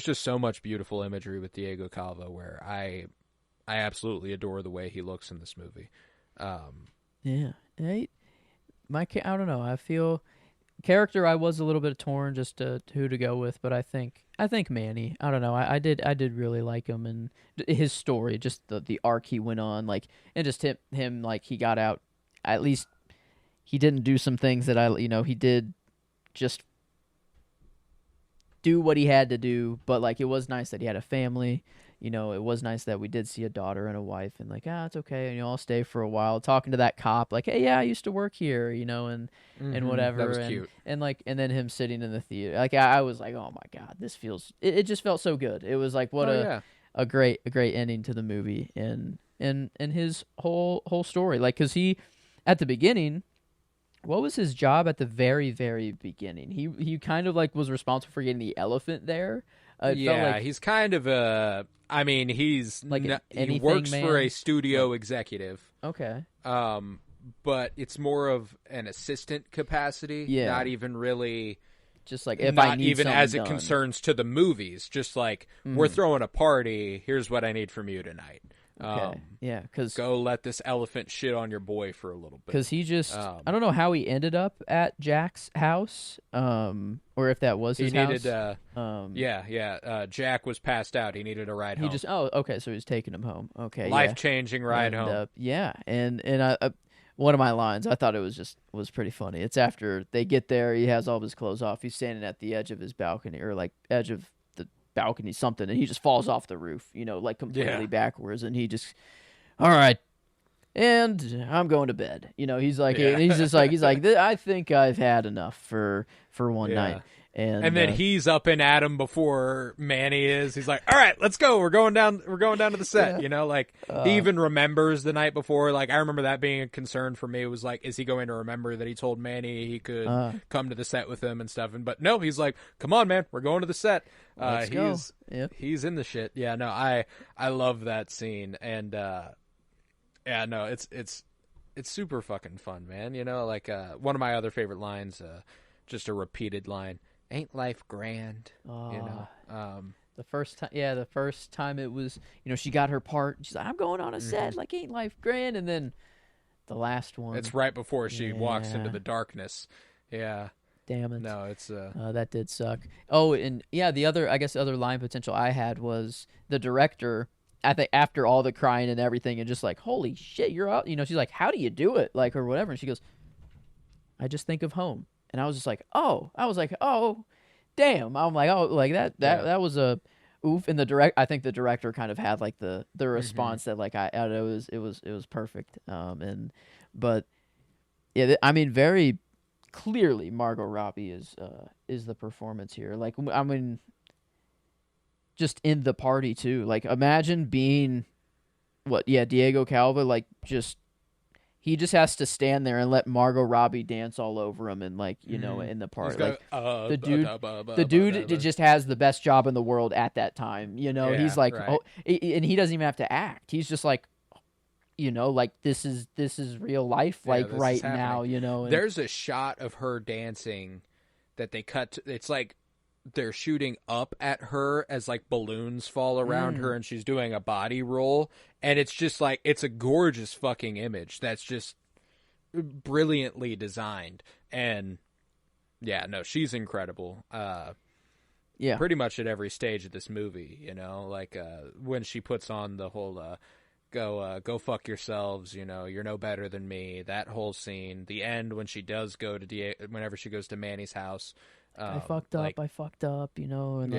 just so much beautiful imagery with Diego Calva where I absolutely adore the way he looks in this movie. Yeah, I don't know. I feel character. I was a little bit torn just to who to go with, but I think Manny. I don't know. I did really like him and his story, just the arc he went on, like, and just him like he got out. At least he didn't do some things that he did just do what he had to do, but like it was nice that he had a family. It was nice that we did see a daughter and a wife, and like, it's okay, and I'll stay for a while. Talking to that cop, like, hey, yeah, I used to work here, and whatever. That was cute. And then him sitting in the theater, like, I was like, oh my god, this feels. It just felt so good. It was like a great ending to the movie, and his whole story, like, because he at the beginning, What was his job at the very, very beginning? He kind of like was responsible for getting the elephant there. It felt like he's kind of a. I mean, like an he anything works for man. a studio executive. Okay. But it's more of an assistant capacity. Yeah. Not even really. Just like if I Not need even something as it done. concerns to the movies. Just like we're throwing a party. Here's what I need from you tonight. Okay. Yeah, because Go let this elephant shit on your boy for a little bit. he just I don't know how he ended up at Jack's house, or if that was his needed, house. Jack was passed out. He needed a ride home. Okay, so he's taking him home. Okay, Life-changing ride home. And I one of my lines I thought it was pretty funny. It's after they get there, he has all of his clothes off. He's standing at the edge of his balcony or like edge of balcony something, and he just falls off the roof, like completely backwards, and he just, all right, and I'm going to bed. He's like, he's like, I think I've had enough for one night. And then he's up and at him before Manny is. He's like, all right, let's go. We're going down to the set. He even remembers the night before. Like, I remember that being a concern for me. It was like, is he going to remember that he told Manny he could come to the set with him and stuff? But no, he's like, come on, man, we're going to the set. Let's go. Yep. He's in the shit. Yeah, no, I love that scene. And it's super fucking fun, man. One of my other favorite lines, just a repeated line. Ain't life grand? The first time it was, she got her part. She's like, I'm going on a set. Like, ain't life grand? And then the last one. It's right before she walks into the darkness. Yeah. Damn it. No, it's that did suck. Oh, and the other line potential I had was the director. I think after all the crying and everything, and just like, holy shit, you're out. She's like, how do you do it? Like, or whatever. And she goes, I just think of home. And I was just like, oh, damn. I'm like, oh, like that was a oof. And I think the director kind of had like the response that like it was perfect. But yeah, I mean, very clearly Margot Robbie is the performance here. Like, I mean, just in the party too. Like, imagine being Diego Calva, like he just has to stand there and let Margot Robbie dance all over him, and like in the party, like the dude just has the best job in the world at that time. He's like, right. oh, and he doesn't even have to act. He's just like, like this is real life, like right now. And there's a shot of her dancing that they cut. It's like they're shooting up at her as like balloons fall around her, and she's doing a body roll, and it's just like, it's a gorgeous fucking image that's just brilliantly designed. And yeah, no, she's incredible. Pretty much at every stage of this movie, like when she puts on the whole go fuck yourselves, you're no better than me, that whole scene, the end when she does go to whenever she goes to Manny's house. I fucked up, and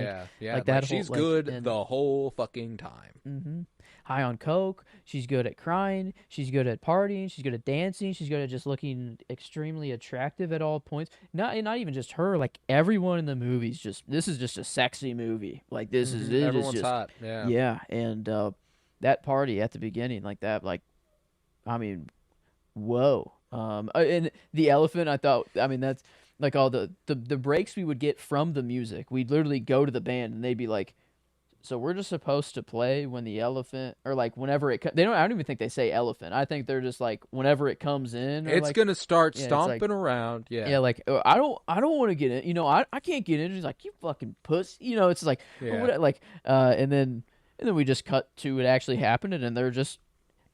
like that she's whole, good the whole fucking time. Mm-hmm. High on coke, she's good at crying, she's good at partying, she's good at dancing, she's good at just looking extremely attractive at all points. Not even just her, like everyone in the movie's this is just a sexy movie. Like this is everyone's just hot. Yeah, and that party at the beginning, like that, like, I mean, whoa. And the elephant, I thought, I mean, that's like all the breaks we would get from the music. We'd literally go to the band and they'd be like, so we're just supposed to play when the elephant, or like whenever it, I don't even think they say elephant. I think they're just like, whenever it comes in, or it's like, going to start yeah, stomping like, around. Yeah. Yeah. Like, I don't want to get in, I can't get in. She's like, you fucking puss. It's like, like, and then we just cut to it actually happening, and they're just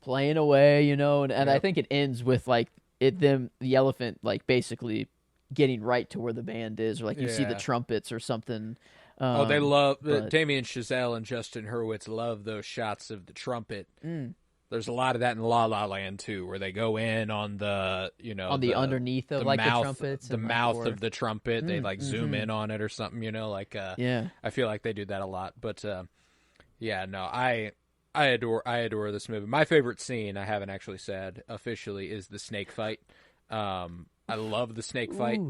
playing away, and I think it ends with like the elephant, like basically getting right to where the band is, or like you see the trumpets or something. They love Damien Chazelle and Justin Hurwitz love those shots of the trumpet. There's a lot of that in La La Land too, where they go in on the on the underneath of like mouth, the trumpets, the mouth of the trumpet. They like zoom in on it or something. I feel like they do that a lot. But I adore this movie. My favorite scene, I haven't actually said officially, is the snake fight. I love the snake fight.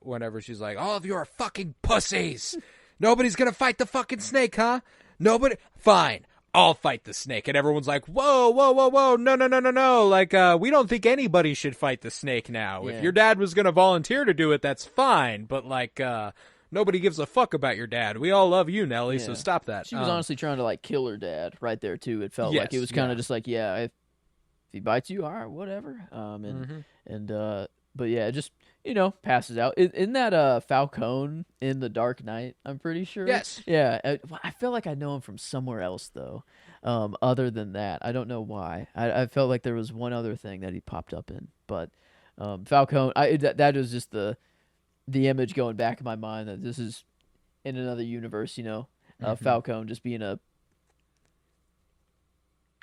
Whenever she's like, all of you are fucking pussies. Nobody's going to fight the fucking snake, huh? Nobody? Fine. I'll fight the snake. And everyone's like, whoa, whoa, whoa, whoa, no, no, no, no, no. Like, we don't think anybody should fight the snake now. Yeah. If your dad was going to volunteer to do it, that's fine. But, like, nobody gives a fuck about your dad. We all love you, Nellie, so stop that. She was honestly trying to, like, kill her dad right there, too. It felt Yes, like it was kind of just like, yeah, if he bites you, all right, whatever. But yeah, it just, passes out. Isn't that Falcone in The Dark Knight? I'm pretty sure. Yes. Yeah. I feel like I know him from somewhere else, though. Other than that, I don't know why. I felt like there was one other thing that he popped up in, but Falcone. That was just the image going back in my mind that this is in another universe. Falcone just being a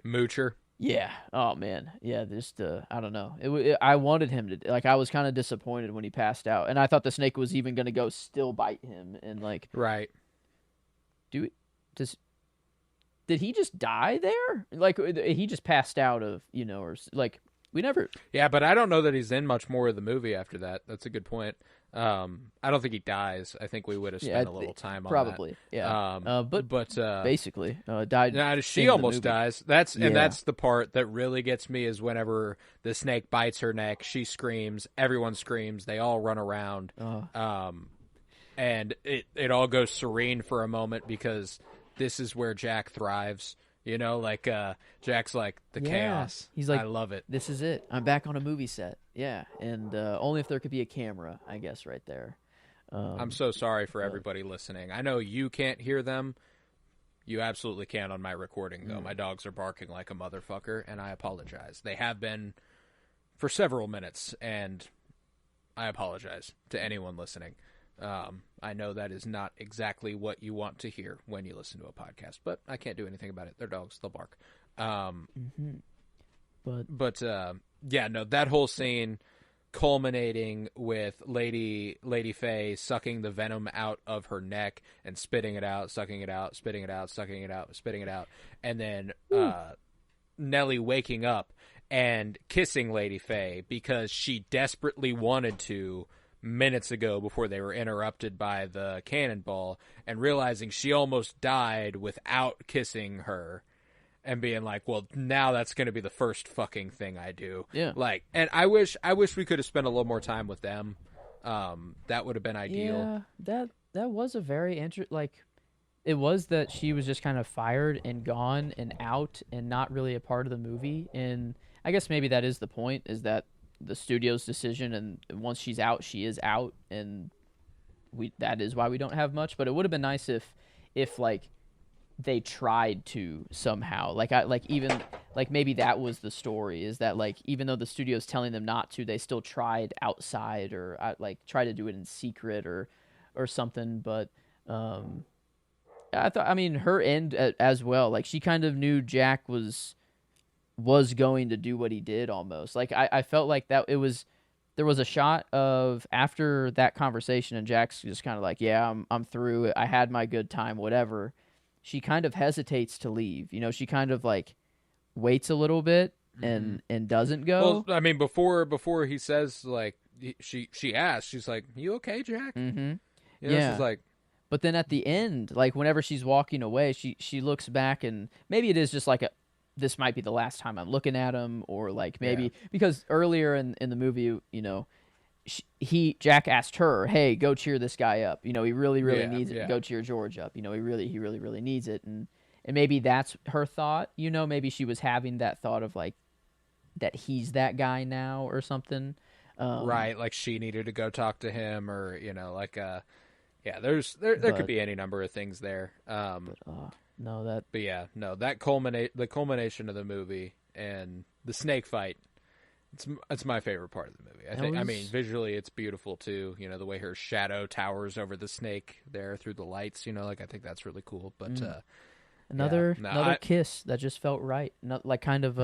moocher. Yeah. Oh man. Yeah. Just I don't know. I wanted him to, like, I was kind of disappointed when he passed out, and I thought the snake was even gonna go still bite him, and like, right. Did he just die there? Like, he just passed out of, or like, we never. Yeah, but I don't know that he's in much more of the movie after that. That's a good point. I don't think he dies. I think we would have spent a little time on probably, that. Yeah. But basically, died. Nah, she almost dies. That's the part that really gets me is whenever the snake bites her neck, she screams, everyone screams, they all run around. And it all goes serene for a moment because this is where Jack thrives. Jack's like, the chaos. He's like, I love it. This is it. I'm back on a movie set. Yeah, and only if there could be a camera, I guess, right there. I'm so sorry for everybody listening. I know you can't hear them. You absolutely can on my recording, though. My dogs are barking like a motherfucker, and I apologize. They have been for several minutes, and I apologize to anyone listening. I know that is not exactly what you want to hear when you listen to a podcast, but I can't do anything about it. They're dogs; they'll bark. That whole scene culminating with Lady Faye sucking the venom out of her neck and spitting it out, sucking it out, spitting it out, sucking it out, spitting it out, and then Nellie waking up and kissing Lady Faye because she desperately wanted to minutes ago before they were interrupted by the cannonball, and realizing she almost died without kissing her and being like, well, now that's going to be the first fucking thing I do. Yeah. Like, and I wish we could have spent a little more time with them. That would have been ideal. Yeah, that was a very it was that she was just kind of fired and gone and out and not really a part of the movie. And I guess maybe that is the point, is that the studio's decision, and once she's out, she is out, and that is why we don't have much. But it would have been nice if like they tried to somehow, maybe that was the story, is that like even though the studio's telling them not to, they still tried outside or try to do it in secret or something. But I mean her end as well, like she kind of knew Jack was going to do what he did almost. Like I felt like that there was a shot of after that conversation and Jack's just kind of like, yeah, I'm through. I had my good time, whatever. She kind of hesitates to leave. She kind of like waits a little bit and doesn't go. Well, I mean, before he says, like, she asks, she's like, "You okay, Jack?" Mm-hmm. Yeah. She's like, but then at the end, like whenever she's walking away, she looks back, and maybe it is just like this might be the last time I'm looking at him, or like maybe because earlier in the movie, Jack asked her, "Hey, go cheer this guy up. He really needs it. Go cheer George up. He really needs it." And maybe that's her thought. Maybe she was having that thought of like that he's that guy now or something. Right, like she needed to go talk to him, or there could be any number of things there. That the culmination of the movie and the snake fight. It's my favorite part of the movie. I mean, visually it's beautiful too. The way her shadow towers over the snake there through the lights. I think that's really cool. But another kiss that just felt right. Like kind of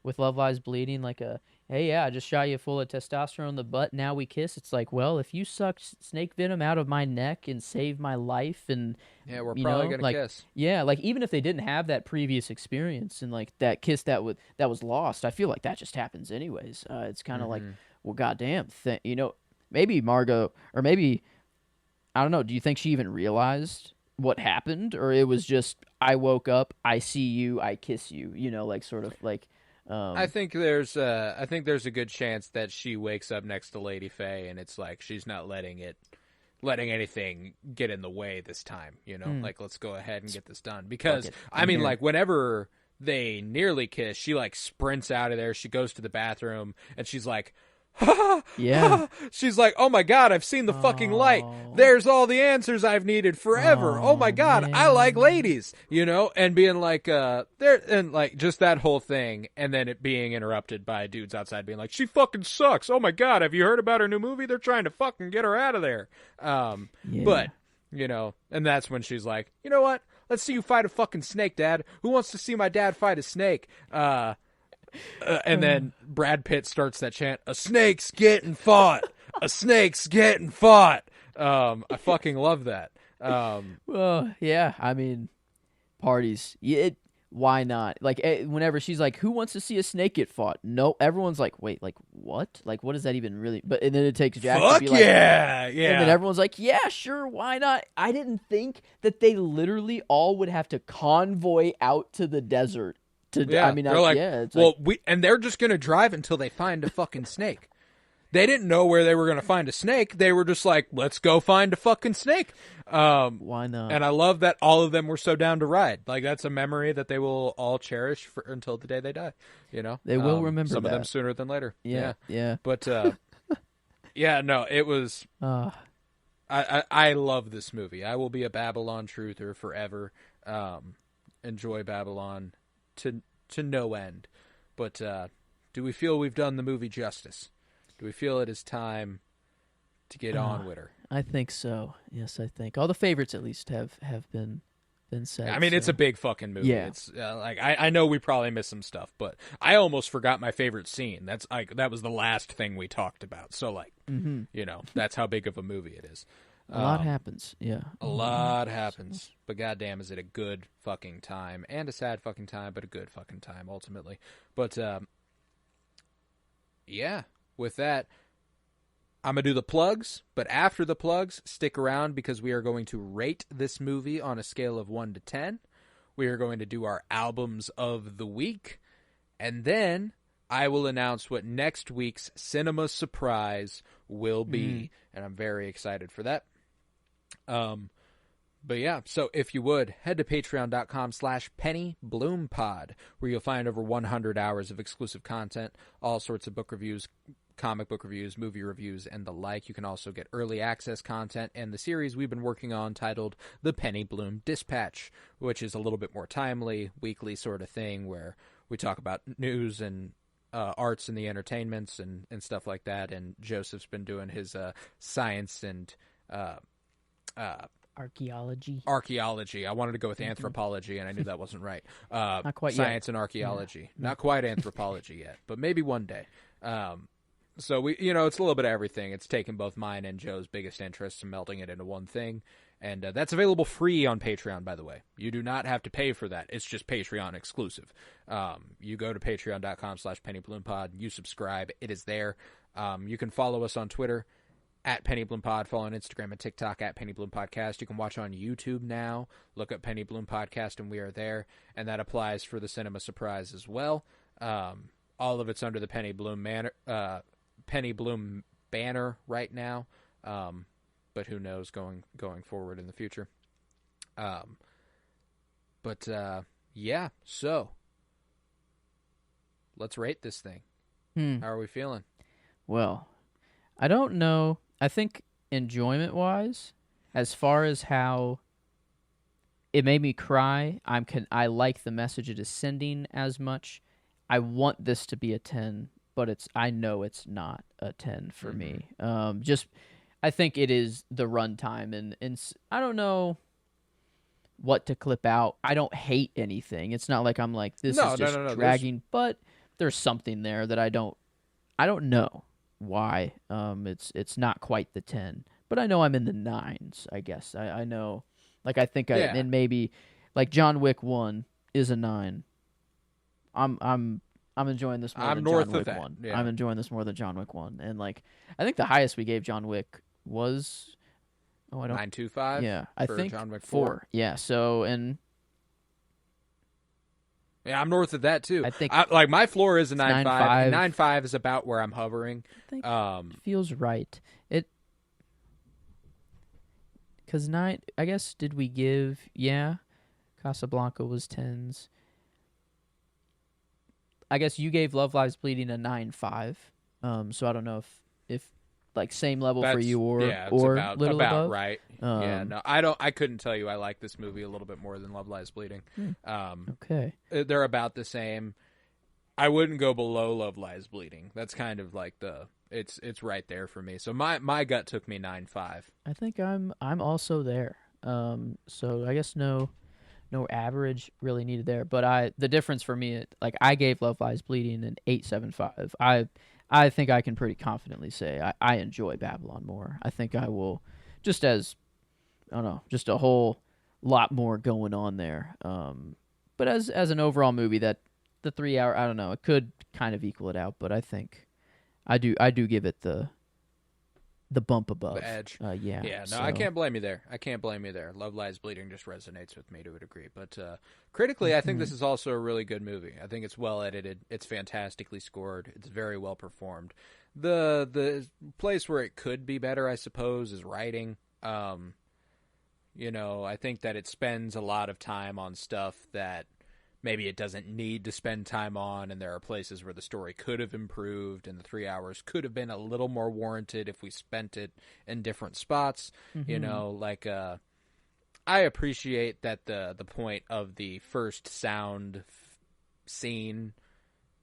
with Love Lies Bleeding, like hey, I just shot you full of testosterone in the butt. Now we kiss. It's like, well, if you sucked snake venom out of my neck and saved my life, and we're probably gonna kiss. Yeah, like even if they didn't have that previous experience and like that kiss that was lost, I feel like that just happens anyways. It's kind of like, well, goddamn, maybe Margot, or maybe I don't know. Do you think she even realized what happened, or it was just I woke up, I see you, I kiss you, like sort of like. I think there's a good chance that she wakes up next to Lady Faye, and it's like she's not letting anything get in the way this time. Like, let's go ahead and get this done. Because I mean, like, whenever they nearly kiss, she like sprints out of there. She goes to the bathroom, and she's like, yeah. She's like, oh my God, I've seen the fucking light. There's all the answers I've needed forever. Oh my God, man. I like ladies, and being like, there, and like just that whole thing, and then it being interrupted by dudes outside being like, she fucking sucks. Oh my God, have you heard about her new movie? They're trying to fucking get her out of there. But, and that's when she's like, you know what? Let's see you fight a fucking snake, Dad. Who wants to see my dad fight a snake? And then Brad Pitt starts that chant, a snake's getting fought. A snake's getting fought. I fucking love that. Well, yeah, I mean, parties. Why not? Like, whenever she's like, who wants to see a snake get fought? No, everyone's like, wait, like, what? Like, what does that even really... And then it takes Jack to be like... yeah. And then everyone's like, yeah, sure, why not? I didn't think that they literally all would have to convoy out to the desert. And they're just gonna drive until they find a fucking snake. They didn't know where they were gonna find a snake. They were just like, let's go find a fucking snake. Why not? And I love that all of them were so down to ride. Like, that's a memory that they will all cherish until the day they die. They will remember some that. of them sooner than later. Yeah. But yeah, no, it was. I love this movie. I will be a Babylon truther forever. Enjoy Babylon to no end. But do we feel we've done the movie justice? Do we feel it is time to get on with her? I think so. Yes, I think all the favorites at least have been said. I mean, it's a big fucking movie. Yeah. It's like I know we probably missed some stuff, but I almost forgot my favorite scene. That was the last thing we talked about. So like, that's how big of a movie it is. A lot happens, yeah. A lot happens, but goddamn, is it a good fucking time and a sad fucking time, but a good fucking time ultimately. But yeah, with that, I'm gonna do the plugs. But after the plugs, stick around because we are going to rate this movie on a scale of 1 to 10. We are going to do our albums of the week, and then I will announce what next week's cinema surprise will be, and I'm very excited for that. But yeah, so if you would, head to patreon.com/PennyBloomPod, where you'll find over 100 hours of exclusive content, all sorts of book reviews, comic book reviews, movie reviews, and the like. You can also get early access content and the series we've been working on titled The Penny Bloom Dispatch, which is a little bit more timely, weekly sort of thing where we talk about news and arts and the entertainments and stuff like that. And Joseph's been doing his science and archaeology. I wanted to go with anthropology, and I knew that wasn't right. Not quite science yet. And archaeology. Yeah. Not quite anthropology yet, but maybe one day. So we, it's a little bit of everything. It's taking both mine and Joe's biggest interests and melding it into one thing. And that's available free on Patreon, by the way. You do not have to pay for that. It's just Patreon exclusive. You go to patreon.com/PennyBloomPod. You subscribe. It is there. You can follow us on Twitter @PennyBloomPod. Follow on Instagram and TikTok @PennyBloomPodcast. You can watch on YouTube now. Look up Penny Bloom Podcast, and we are there. And that applies for the Cinema Surprise as well. All of it's under the Penny Bloom banner right now. But who knows going forward in the future. Yeah, so let's rate this thing. How are we feeling? Well, I don't know. I think enjoyment-wise, as far as how it made me cry, I like the message it is sending as much. I want this to be a 10, but I know it's not a 10 for me. I think it is the runtime, and I don't know what to clip out. I don't hate anything. It's not like I'm like, this is just dragging, but there's something there that I don't know why. It's not quite the 10, but I know I'm in the 9s, I guess. I know, like, I think and maybe, like, John Wick 1 is a 9. I'm enjoying this more than John Wick 1. Yeah. I'm enjoying this more than John Wick 1. And, like, I think the highest we gave John Wick was Oh, I don't. 925. Yeah, I for think John Wick 4. Yeah. So Yeah, I'm north of that too. I think like my floor is a 9.5. 9.5. 9.5 is about where I'm hovering. I think it feels right. Because 9. I guess did we give? Yeah, Casablanca was 10s. I guess you gave Love Lies Bleeding a 9.5. So I don't know if like same level for you or about, little above. Right. No, I couldn't tell you I like this movie a little bit more than Love Lies Bleeding. Okay. They're about the same. I wouldn't go below Love Lies Bleeding. That's kind of like it's right there for me. So my gut took me 9.5. I think I'm also there. So I guess no average really needed there. But the difference for me, like I gave Love Lies Bleeding an 8.75. I think I can pretty confidently say I enjoy Babylon more. I think I will, just as I don't know, just a whole lot more going on there. But as an overall movie, that the 3 hour, I don't know, it could kind of equal it out. But I think I do give it the bump above. The edge. Yeah. No, so. I can't blame you there. Love Lies Bleeding just resonates with me to a degree. But critically, I think this is also a really good movie. I think it's well edited. It's fantastically scored. It's very well performed. The place where it could be better, I suppose, is writing. I think that it spends a lot of time on stuff that maybe it doesn't need to spend time on, and there are places where the story could have improved and the 3 hours could have been a little more warranted if we spent it in different spots. I appreciate that the point of the first sound scene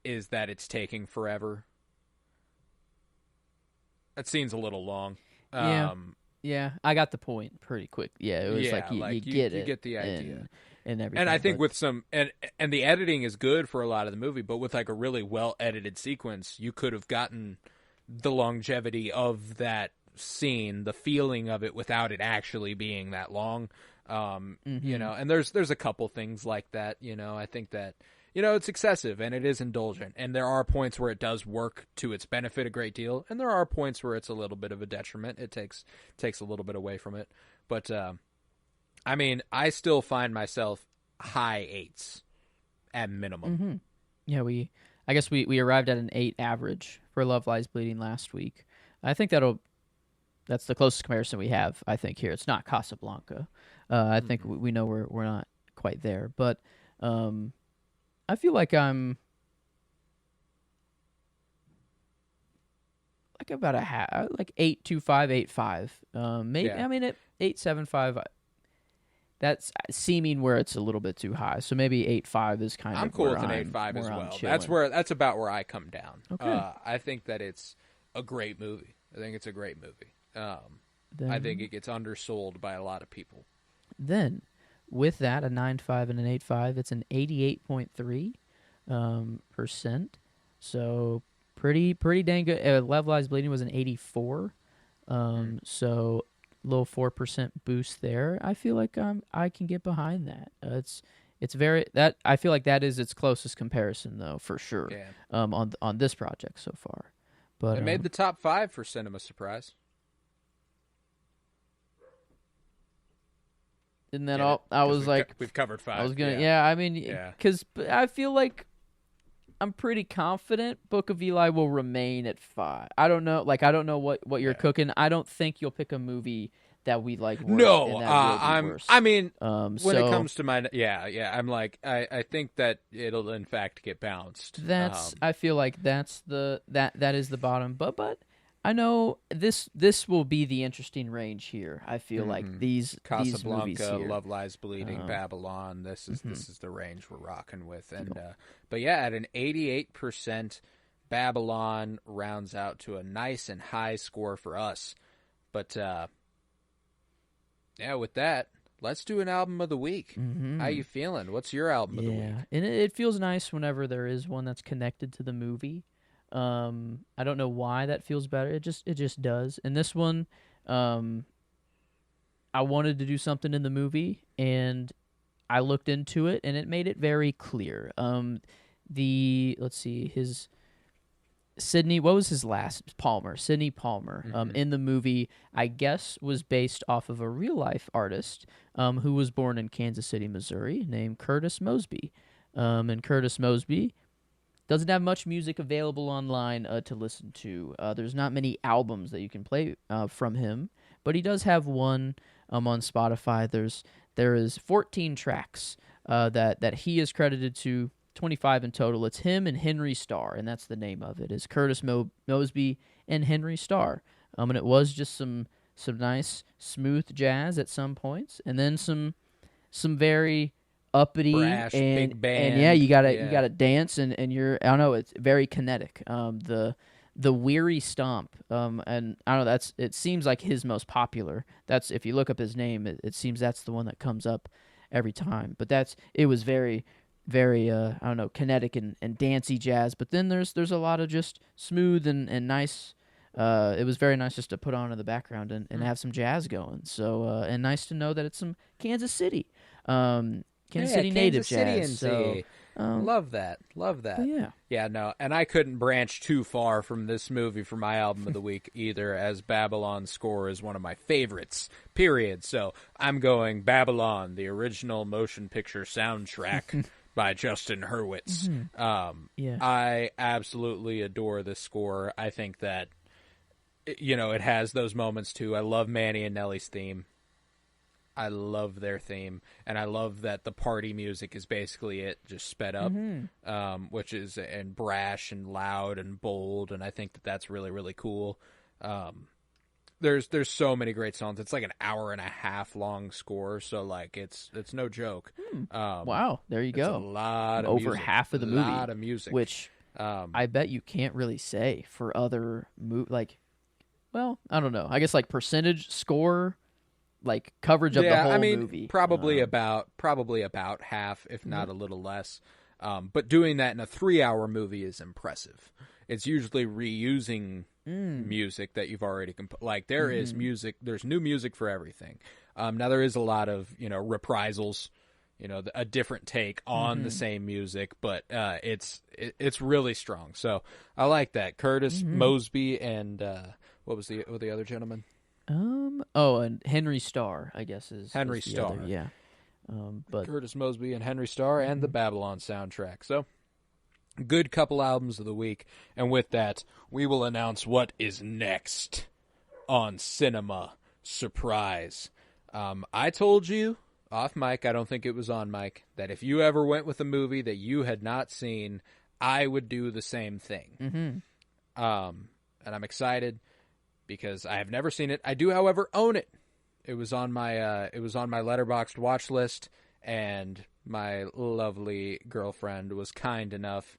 is that it's taking forever. That scene's a little long. Yeah, I got the point pretty quick. Yeah, it was you get it. You get the idea. And everything. And I think with some and the editing is good for a lot of the movie, but with like a really well edited sequence, you could have gotten the longevity of that scene, the feeling of it without it actually being that long. And there's a couple things like that, I think that it's excessive and it is indulgent, and there are points where it does work to its benefit a great deal, and there are points where it's a little bit of a detriment. It takes a little bit away from it. But I still find myself high 8s at minimum. Mm-hmm. Yeah, I guess we arrived at an 8 average for Love Lies Bleeding last week. I think that's the closest comparison we have, I think, here. It's not Casablanca. I think we know we're not quite there. But I feel like I'm like about a half, like 8.25, 8.5. Maybe, yeah. I mean, at 8.75, that's seeming where it's a little bit too high. So maybe 8.5 is kind of. I'm cool with an 8.5 as well. That's about where I come down. Okay. I think that it's a great movie. I think it's a great movie. I think it gets undersold by a lot of people. Then, with that, a 9.5 and an 8.5, it's an 88.3%. So pretty dang good. Love Lies Bleeding was an 84. So little 4% boost there. I feel like I can get behind that. It's very that I feel like that is its closest comparison though, for sure. Yeah. On this project so far. But it made the top 5 for Cinema Surprise. And then I was like, we've covered 5. I was gonna, I mean, because I feel like I'm pretty confident Book of Eli will remain at 5. I don't know what you're cooking. I don't think you'll pick a movie that we like. No, worse. I mean, when it comes to my, I'm like, I think that it'll in fact get bounced. I feel like that is the bottom, but I know this will be the interesting range here. I feel like these Casablanca, movies here. Love Lies Bleeding, Babylon. This is the range we're rocking with, and but yeah, at an 88%, Babylon rounds out to a nice and high score for us. But with that, let's do an album of the week. How you feeling? What's your album of the week? Yeah, and it feels nice whenever there is one that's connected to the movie. I don't know why that feels better. It just does. And this one, I wanted to do something in the movie, and I looked into it, and it made it very clear. Let's see, Sidney, what was his last? Palmer, Sidney Palmer, in the movie, I guess was based off of a real-life artist who was born in Kansas City, Missouri, named Curtis Mosby. And Curtis Mosby doesn't have much music available online to listen to. There's not many albums that you can play from him, but he does have one on Spotify. There is 14 tracks that he is credited to, 25 in total. It's him and Henry Starr, and that's the name of it, is Curtis Mosby and Henry Starr. And it was just some nice, smooth jazz at some points, and then some very uppity brash, and big band. and you gotta dance and you're, I don't know, it's very kinetic. The Weary Stomp, and I don't know, it seems like his most popular. That's, if you look up his name, it seems that's the one that comes up every time. But it was very, very I don't know, kinetic and dancey jazz. But then there's a lot of just smooth and nice. It was very nice just to put on in the background and have some jazz going. So and nice to know that it's some Kansas City. Kansas City native jazz. So, love that. Yeah, no, and I couldn't branch too far from this movie for my album of the week either, as Babylon's score is one of my favorites, period. So I'm going Babylon, the original motion picture soundtrack by Justin Hurwitz. I absolutely adore this score. I think that, it has those moments too. I love Manny and Nellie's theme. I love their theme, and I love that the party music is basically it, just sped up, which is, and brash and loud and bold, and I think that that's really, really cool. There's so many great songs. It's like an hour and a half long score, so like it's no joke. Wow, there you go. A lot of over music. Half of the movie, a lot of music, which I bet you can't really say for other like, well, I don't know. I guess like percentage score. Like coverage of the whole movie. Probably about half, if not a little less. But doing that in a 3-hour movie is impressive. It's usually reusing music that you've already like there is music. There's new music for everything. Now there is a lot of reprisals, a different take on the same music, but it's really strong. So I like that. Curtis Mosby and what was the other gentleman? And Henry Starr, I guess is Henry the Starr. other, yeah. But Curtis Mosby and Henry Starr and the Babylon soundtrack. So, good couple albums of the week. And with that, we will announce what is next on Cinema Surprise. I told you off mic, I don't think it was on mic, that if you ever went with a movie that you had not seen, I would do the same thing. And I'm excited, because I have never seen it. I do, however, own it. It was on my Letterboxd watch list, and my lovely girlfriend was kind enough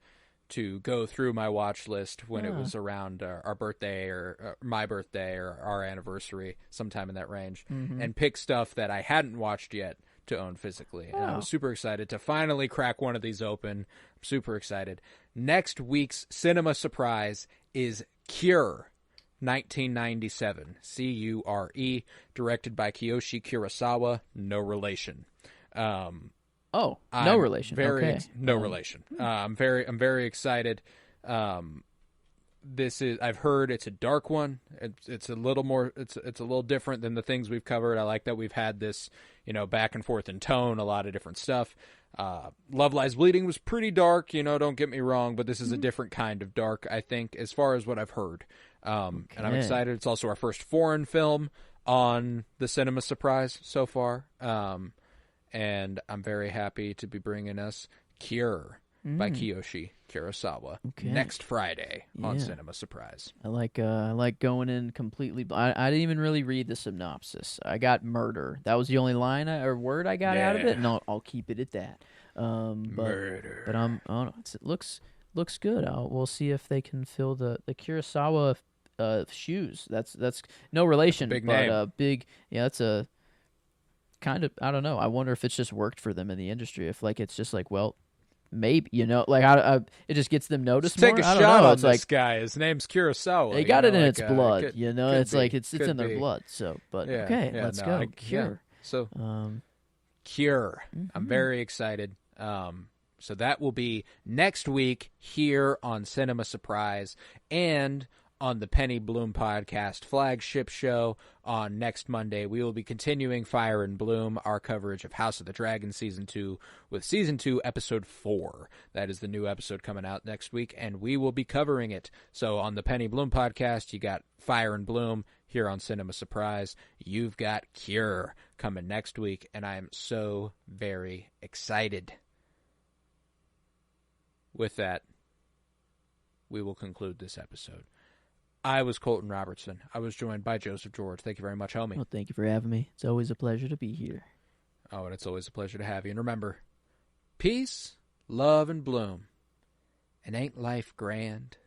to go through my watch list when it was around our birthday or my birthday or our anniversary, sometime in that range, and pick stuff that I hadn't watched yet to own physically. And I was super excited to finally crack one of these open. I'm super excited. Next week's Cinema Surprise is Cure. 1997, Cure, directed by Kiyoshi Kurosawa, no relation. no relation. No relation. I'm very excited. This is, I've heard it's a dark one. It's a little more. It's a little different than the things we've covered. I like that we've had this, back and forth in tone, a lot of different stuff. Love Lies Bleeding was pretty dark, don't get me wrong, but this is a different kind of dark, I think, as far as what I've heard. And I'm excited. It's also our first foreign film on the Cinema Surprise so far. And I'm very happy to be bringing us Cure by Kiyoshi Kurosawa next Friday on Cinema Surprise. I like going in completely. I didn't even really read the synopsis. I got murder. That was the only line or word I got out of it, and I'll keep it at that. Murder. But it looks good. We'll see if they can fill the Kurosawa shoes. That's no relation, big but name. Big. Yeah, that's a kind of. I don't know. I wonder if it's just worked for them in the industry. If it's just well. Maybe, it just gets them noticed more. Take a shot on this guy. His name's Kurosawa. They got it in its blood, could it's be, it's in their blood. So, but let's go. Cure. So, Cure. I'm very excited. So that will be next week here on Cinema Surprise and on the Penny Bloom Podcast flagship show on next Monday. We will be continuing Fire and Bloom, our coverage of House of the Dragon Season 2, with Season 2, Episode 4. That is the new episode coming out next week, and we will be covering it. So on the Penny Bloom Podcast, you got Fire and Bloom. Here on Cinema Surprise, you've got Cure coming next week, and I am so very excited. With that, we will conclude this episode. I was Colton Robertson. I was joined by Joseph George. Thank you very much, homie. Well, thank you for having me. It's always a pleasure to be here. Oh, and it's always a pleasure to have you. And remember, peace, love, and bloom. And ain't life grand?